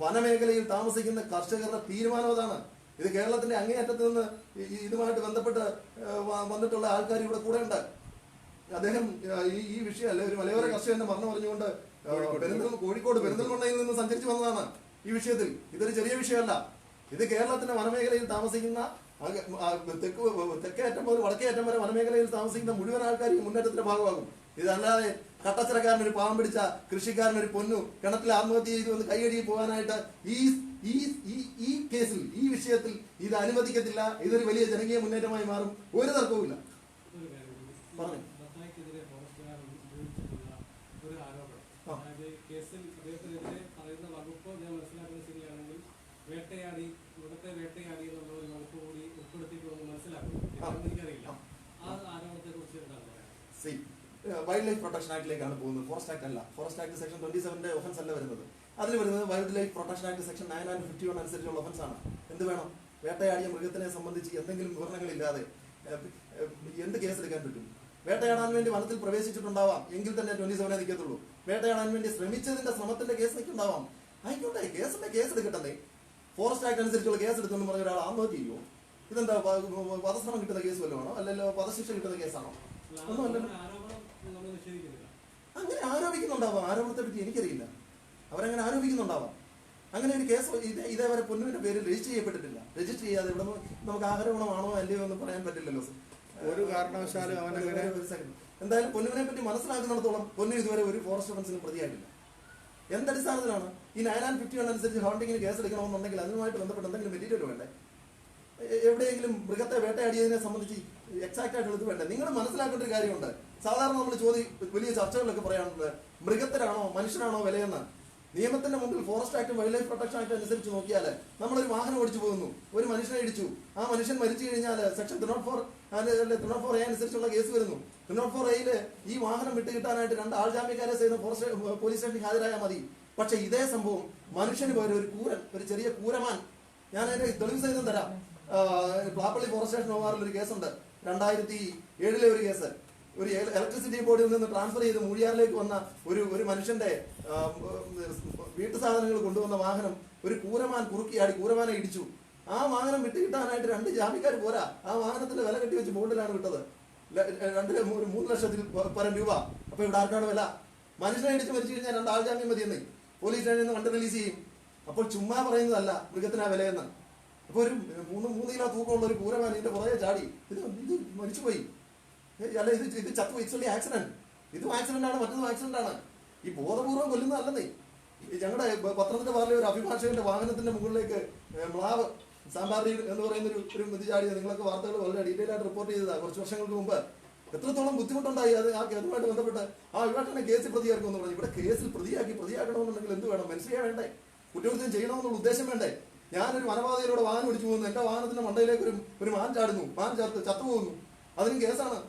വനമേഖലയിൽ താമസിക്കുന്ന കർഷകരുടെ തീരുമാനം അതാണ്. ഇത് കേരളത്തിന്റെ അങ്ങേയറ്റത്ത് നിന്ന് ഇതുമായിട്ട് ബന്ധപ്പെട്ട് വന്നിട്ടുള്ള ആൾക്കാർ ഇവിടെ കൂടെ ഉണ്ട്. അദ്ദേഹം ഈ വിഷയമല്ല, ഒരു മലയോര കർഷകന്റെ മരണം പറഞ്ഞുകൊണ്ട് കോഴിക്കോട് പെരിന്തൽമണ്ണയിൽ നിന്ന് സഞ്ചരിച്ചു വന്നതാണ് ഈ വിഷയത്തിൽ. ഇതൊരു ചെറിയ വിഷയമല്ല. ഇത് കേരളത്തിന്റെ വനമേഖലയിൽ താമസിക്കുന്ന തെക്കേയറ്റം മുതൽ വടക്കേയറ്റം വരെ വനമേഖലയിൽ താമസിക്കുന്ന മുഴുവൻ ആൾക്കാരും മുന്നേറ്റത്തിന്റെ ഭാഗമാകും. ഇതല്ലാതെ കട്ടച്ചിറക്കാരനൊരു പാവം പിടിച്ച കൃഷിക്കാരനൊരു പൊന്നു കിണറ്റിൽ ആത്മഹത്യ ചെയ്തു വന്ന് കൈയടി പോകാനായിട്ട് ഈ കേസിൽ, ഈ വിഷയത്തിൽ ഇത് അനുവദിക്കത്തില്ല. ഇതൊരു വലിയ ജനകീയ മുന്നേറ്റമായി മാറും. ഒരു തർക്കവുമില്ല. പറഞ്ഞു വൈൽഡ് ലൈഫ് പ്രൊട്ടക്ഷൻ ആക്ടിലേക്കാണ് പോകുന്നത്. ഫോറസ്റ്റ് ആക്ട് അല്ല. ഫോറസ്റ്റ് ആക്ട് സെക്ഷൻ 27 ഒഫൻസ് അല്ല വരുന്നത്. അതിൽ വരുന്നത് wild life protection act section 9 and 51 അനുസരിച്ചുള്ള ഒഫൻസ് ആണ്. എന്ത് വേണം? വേട്ടയാടിയ മൃഗത്തിനെ സംബന്ധിച്ച് എന്തെങ്കിലും വിവരണങ്ങളില്ലാതെ എന്ത് കേസെടുക്കാൻ പറ്റും? വേട്ടയാടാൻ വേണ്ടി വനത്തിൽ പ്രവേശിച്ചിട്ടുണ്ടാവാം, എങ്കിൽ തന്നെ 27 നിൽക്കത്തുള്ളൂ. വേട്ടയാടാൻ വേണ്ടി ശ്രമിച്ചതിന്റെ ശ്രമത്തിന്റെ കേസ് നിൽക്കുന്നുണ്ടാവാം. ആയിക്കോട്ടെ, കേസ് എടുക്കട്ടെ. ഫോറസ്റ്റ് ആക്ട് അനുസരിച്ചുള്ള കേസ് എടുത്തെന്ന് പറഞ്ഞ ഒരാൾ ആത്മഹത്യ ചെയ്യുമോ? ഇതെന്താ വധശ്രമം കിട്ടുന്ന കേസ് വല്ലതുമാണോ? അല്ലല്ലോ, വധശിക്ഷ കിട്ടുന്ന കേസാണോ? ഒന്നും അല്ലല്ലോ. അങ്ങനെ ആരോപിക്കുന്നുണ്ടാവാം. ആരോപണത്തെ പറ്റി എനിക്കറിയില്ല. അവരങ്ങനെ ആരോപിക്കുന്നുണ്ടാവാം. അങ്ങനെ ഒരു കേസ് ഇതേവരെ പൊന്നുവിന്റെ പേരിൽ രജിസ്റ്റർ ചെയ്യപ്പെട്ടിട്ടില്ല. രജിസ്റ്റർ ചെയ്യാതെ ഇവിടെ നമുക്ക് ആരോപണമാണോ അല്ലയോ എന്ന് പറയാൻ പറ്റില്ലല്ലോ. ഒരു കാരണവശാലും അവനങ്ങനെ എന്തായാലും പൊന്നുവിനെ പറ്റി മനസ്സിലാക്കുന്നിടത്തോളം പൊന്നു ഇതുവരെ ഒരു ഫോറസ്റ്റ് ഒഫൻസിന് പ്രതിയായിട്ടില്ല. എന്തടിസ്ഥാനത്തിലാണ് ഈ 9 and 51 അനുസരിച്ച് ഹോണ്ടിങ്ങിന് കേസ് എടുക്കണമെന്നുണ്ടെങ്കിൽ അതിനുമായിട്ട് ബന്ധപ്പെട്ട് എന്തെങ്കിലും മെറ്റീരിയൽ വേണ്ടേ? എവിടെയെങ്കിലും മൃഗത്തെ വേട്ടയാടിയതിനെ സംബന്ധിച്ച് എക്സാക്ട് ആയിട്ട് എടുത്ത് വേണ്ടേ? നിങ്ങൾ മനസ്സിലാക്കേണ്ട ഒരു കാര്യമുണ്ട്. സാധാരണ നമ്മൾ വലിയ ചർച്ചകളിലൊക്കെ പറയാറുണ്ട്, മൃഗത്തിനാണോ മനുഷ്യനാണോ വിലയെന്ന്. നിയമത്തിന്റെ മുമ്പിൽ forest act wild life protection act അനുസരിച്ച് നോക്കിയാൽ നമ്മളൊരു വാഹനം ഓടിച്ചു പോകുന്നു, ഒരു മനുഷ്യനെ ഇടിച്ചു, ആ മനുഷ്യൻ മരിച്ചു കഴിഞ്ഞാൽ സെക്ഷൻ 304A അനുസരിച്ചുള്ള കേസ് വരുന്നു. 304A ഈ വാഹനം വിട്ട് കിട്ടാനായിട്ട് 2 ആൾജാമ്യക്കാരെ സഹിതം പോലീസ് സ്റ്റേഷനിൽ ഹാജരായാൽ മതി. പക്ഷെ ഇതേ സംഭവം മനുഷ്യന് പകരം ഒരു ചെറിയ കൂരമാൻ, ഞാൻ അതിന്റെ തെളിവ് സഹിതം തരാം. പ്ലാപ്പള്ളി ഫോറസ്റ്റ് സ്റ്റേഷൻ ഓവാറിൽ ഒരു കേസുണ്ട്, 2007 ഒരു കേസ്. ഒരു ഇലക്ട്രിസിറ്റി ബോർഡിൽ നിന്ന് ട്രാൻസ്ഫർ ചെയ്ത് മൂഴിയാറിലേക്ക് വന്ന ഒരു മനുഷ്യന്റെ വീട്ടു സാധനങ്ങൾ കൊണ്ടുവന്ന വാഹനം ഒരു കൂരമാൻ കുറുക്കിയാടി കൂരമാനെ ഇടിച്ചു. ആ വാഹനം വിട്ട് കിട്ടാനായിട്ട് 2 ജാമ്യക്കാർ പോരാ. ആ വാഹനത്തിന്റെ വില കെട്ടി വെച്ച് ബോർഡിലാണ് വിട്ടത്. 3 ലക്ഷത്തിൽ പരം രൂപ. അപ്പൊ ഇവിടെ ആർക്കാണ് വില? മനുഷ്യനെ ഇടിച്ച് മരിച്ചു കഴിഞ്ഞാൽ 2 ആൾജാമ്യം മതിയെന്നേ പോലീസ് സ്റ്റേഷനിൽ നിന്ന് വണ്ടി റിലീസ് ചെയ്യും. അപ്പോൾ ചുമ്മാ പറയുന്നതല്ല മൃഗത്തിനാ വിലയെന്ന്. അപ്പൊ ഒരു 3 കിലോ തൂക്കമുള്ള ഒരു കൂരമാൻ ഇതിന്റെ പുറകെ ചാടി ഇത് മരിച്ചുപോയി. അല്ല, ഇത് ചത്തു. It's accident. ഇതും ആക്സിഡന്റ് ആണ്, മറ്റൊന്നും ആക്സിഡന്റ് ആണ്. ഈ ബോധപൂർവ്വം കൊല്ലുന്നതല്ലെന്നേ. ഞങ്ങളുടെ പത്തനംതിട്ട പാർട്ടിലെ ഒരു അഭിഭാഷകന്റെ വാഹനത്തിന്റെ മുകളിലേക്ക് മ്ലാവ് സാമ്പാറി എന്ന് പറയുന്ന ഒരു ഇത് ചാടിയത് നിങ്ങളൊക്കെ വാർത്തകൾ വളരെ ഡീറ്റെയിൽ ആയിട്ട് റിപ്പോർട്ട് ചെയ്തതാണ് കുറച്ച് വർഷങ്ങൾക്ക് മുമ്പ്. എത്രത്തോളം ബുദ്ധിമുട്ടുണ്ടായി അതുമായിട്ട് ബന്ധപ്പെട്ട് ആ ഇവാട്ടെ കേസിൽ പ്രതിയാക്കുമെന്ന് പറഞ്ഞു. ഇവിടെ കേസിൽ പ്രതിയാക്കണമെന്നുണ്ടെങ്കിൽ എന്ത് വേണം? മനുഷ്യ വേണ്ടേ? കുറ്റകൃത്യം ചെയ്യണമെന്നുള്ള ഉദ്ദേശം വേണ്ടേ? ഞാനൊരു വനപാതയിലൂടെ വാഹനം ഓടിച്ചു പോകുന്നു, എന്റെ വാഹനത്തിന്റെ മണ്ടയിലേക്ക് ഒരു മാൻ ചാടുന്നു, മാൻ ചത്തുപോകുന്നു, അതിനും കേസാണ്.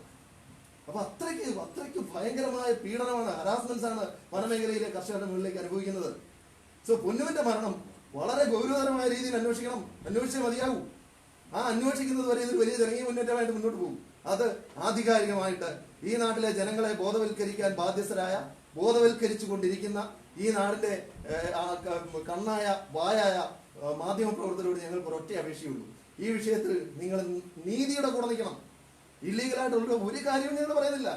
അപ്പൊ അത്രയ്ക്ക് ഭയങ്കരമായ പീഡനമാണ്, ഹരാസ്മെന്റ്സ് ആണ് വനമേഖലയിലെ കർഷകരുടെ മുകളിലേക്ക് അനുഭവിക്കുന്നത്. സോ പൊന്നുവിന്റെ മരണം വളരെ ഗൗരവതരമായ രീതിയിൽ അന്വേഷിച്ചേ മതിയാകൂ. ആ അന്വേഷിക്കുന്നത് വരെ ഇതൊരു വലിയ ജനകീയ മുന്നേറ്റമായിട്ട് മുന്നോട്ട് പോകും. അത് ആധികാരികമായിട്ട് ഈ നാട്ടിലെ ജനങ്ങളെ ബോധവൽക്കരിക്കാൻ ബോധവൽക്കരിച്ചു കൊണ്ടിരിക്കുന്ന ഈ നാടിന്റെ കണ്ണായ വായായ മാധ്യമ പ്രവർത്തകരോട് ഞങ്ങൾക്ക് ഒരൊറ്റ അപേക്ഷയുള്ളൂ. ഈ വിഷയത്തിൽ നിങ്ങൾ നീതിയുടെ കൂടെ നിൽക്കണം. ഇല്ലീഗലായിട്ടുള്ള ഒരു കാര്യവും ഞങ്ങൾ പറയുന്നില്ല.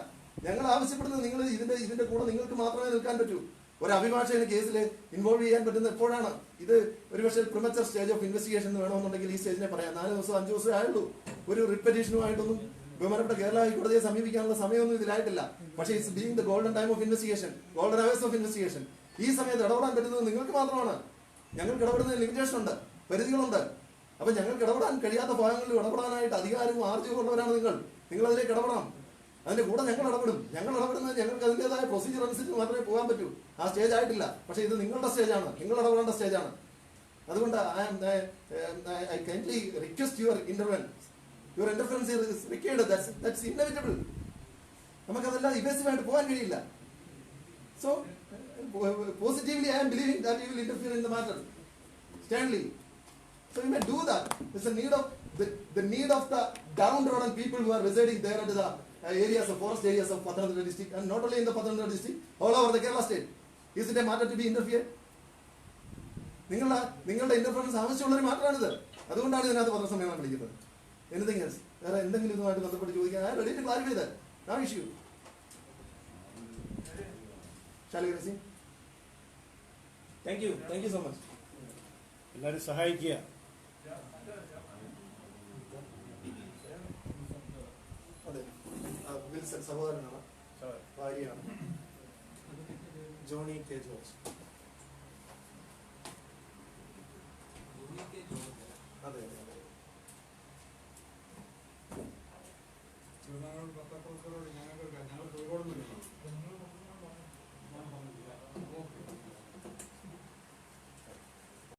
ഞങ്ങൾ ആവശ്യപ്പെടുന്നത് നിങ്ങൾ ഇതിന്റെ കൂടെ നിങ്ങൾക്ക് മാത്രമേ നിൽക്കാൻ പറ്റൂ. ഒരു അഭിഭാഷകന് കേസിൽ ഇൻവോൾവ് ചെയ്യാൻ പറ്റുന്ന എപ്പോഴാണ്? ഇത് ഒരുപക്ഷെ പ്രിമച്ചർ സ്റ്റേജ് ഓഫ് ഇൻവെസ്റ്റിഗേഷൻ വേണമെന്നുണ്ടെങ്കിൽ ഈ സ്റ്റേജിനെ പറയാം. 4 ദിവസം 5 ദിവസമേ ആയുള്ളൂ. ഒരു റിപ്പറ്റീഷനുമായിട്ടൊന്നും ബഹുമാനപ്പെട്ട കേരള ഹൈക്കോടതിയെ സമീപിക്കാനുള്ള സമയമൊന്നും ഇതിലായിട്ടില്ല. പക്ഷേ it's being the golden time of investigation, golden hours of investigation. ഈ സമയത്ത് ഇടപെടാൻ പറ്റുന്നത് നിങ്ങൾക്ക് മാത്രമാണ്. ഞങ്ങൾക്ക് ഇടപെടുന്നതിന് ലിമിറ്റേഷൻ ഉണ്ട്, പരിധികളുണ്ട്. അപ്പൊ ഞങ്ങൾക്ക് ഇടപെടാൻ കഴിയാത്ത ഭാഗങ്ങളിൽ ഇടപെടാനായിട്ട് അധികാരവും ആർജവും ഉള്ളവരാണ് നിങ്ങൾ അതിലേക്ക് ഇടപെടണം. അതിന്റെ കൂടെ ഞങ്ങൾ ഇടപെടും. ഞങ്ങൾ ഇടപെടുന്നത് ഞങ്ങൾക്ക് അതിൻ്റെതായ പ്രൊസീജിയർ അനുസരിച്ച് മാത്രമേ പോകാൻ പറ്റൂ. ആ സ്റ്റേജ് ആയിട്ടില്ല. പക്ഷേ ഇത് നിങ്ങളുടെ സ്റ്റേജാണ്, നിങ്ങൾ ഇടപെടേണ്ട സ്റ്റേജാണ്. അതുകൊണ്ട് I kindly request your interference is required. That's inevitable. നമുക്കതെല്ലാം ഇവേസീവായിട്ട് പോകാൻ കഴിയില്ല. So positively I am believing that you will interfere in the matter sternly. So you may do that. It's the need of the downtrodden people who are residing there at the areas of forest areas of Pathanamthitta district, and not only in the Pathanamthitta district, all over the Kerala state. Is it a matter to be interfered? നിങ്ങളുടെ interference ആവശ്യമുള്ളൊരു മാറ്റമാണിത്. അതുകൊണ്ടാണ് ഇതിനകത്ത് പത്രസമ്മേളനം വിളിക്കുന്നത്. Anything else, വേറെ എന്തെങ്കിലും ഇതുമായിട്ട് ബന്ധപ്പെട്ട് ചോദിക്കാൻ I am ready to clarify that. No issue. Shall we proceed? Thank you so much. എല്ലാവരും സഹായിക്കുക. അതെ, വിൽസൺ സഹോദരനാണ്, ഭാര്യയാണ് ജോണി കെ ജോർജ്. അതെ ചുവന്നാട് പത്രപ്രവർത്തകരോട് ഞാൻ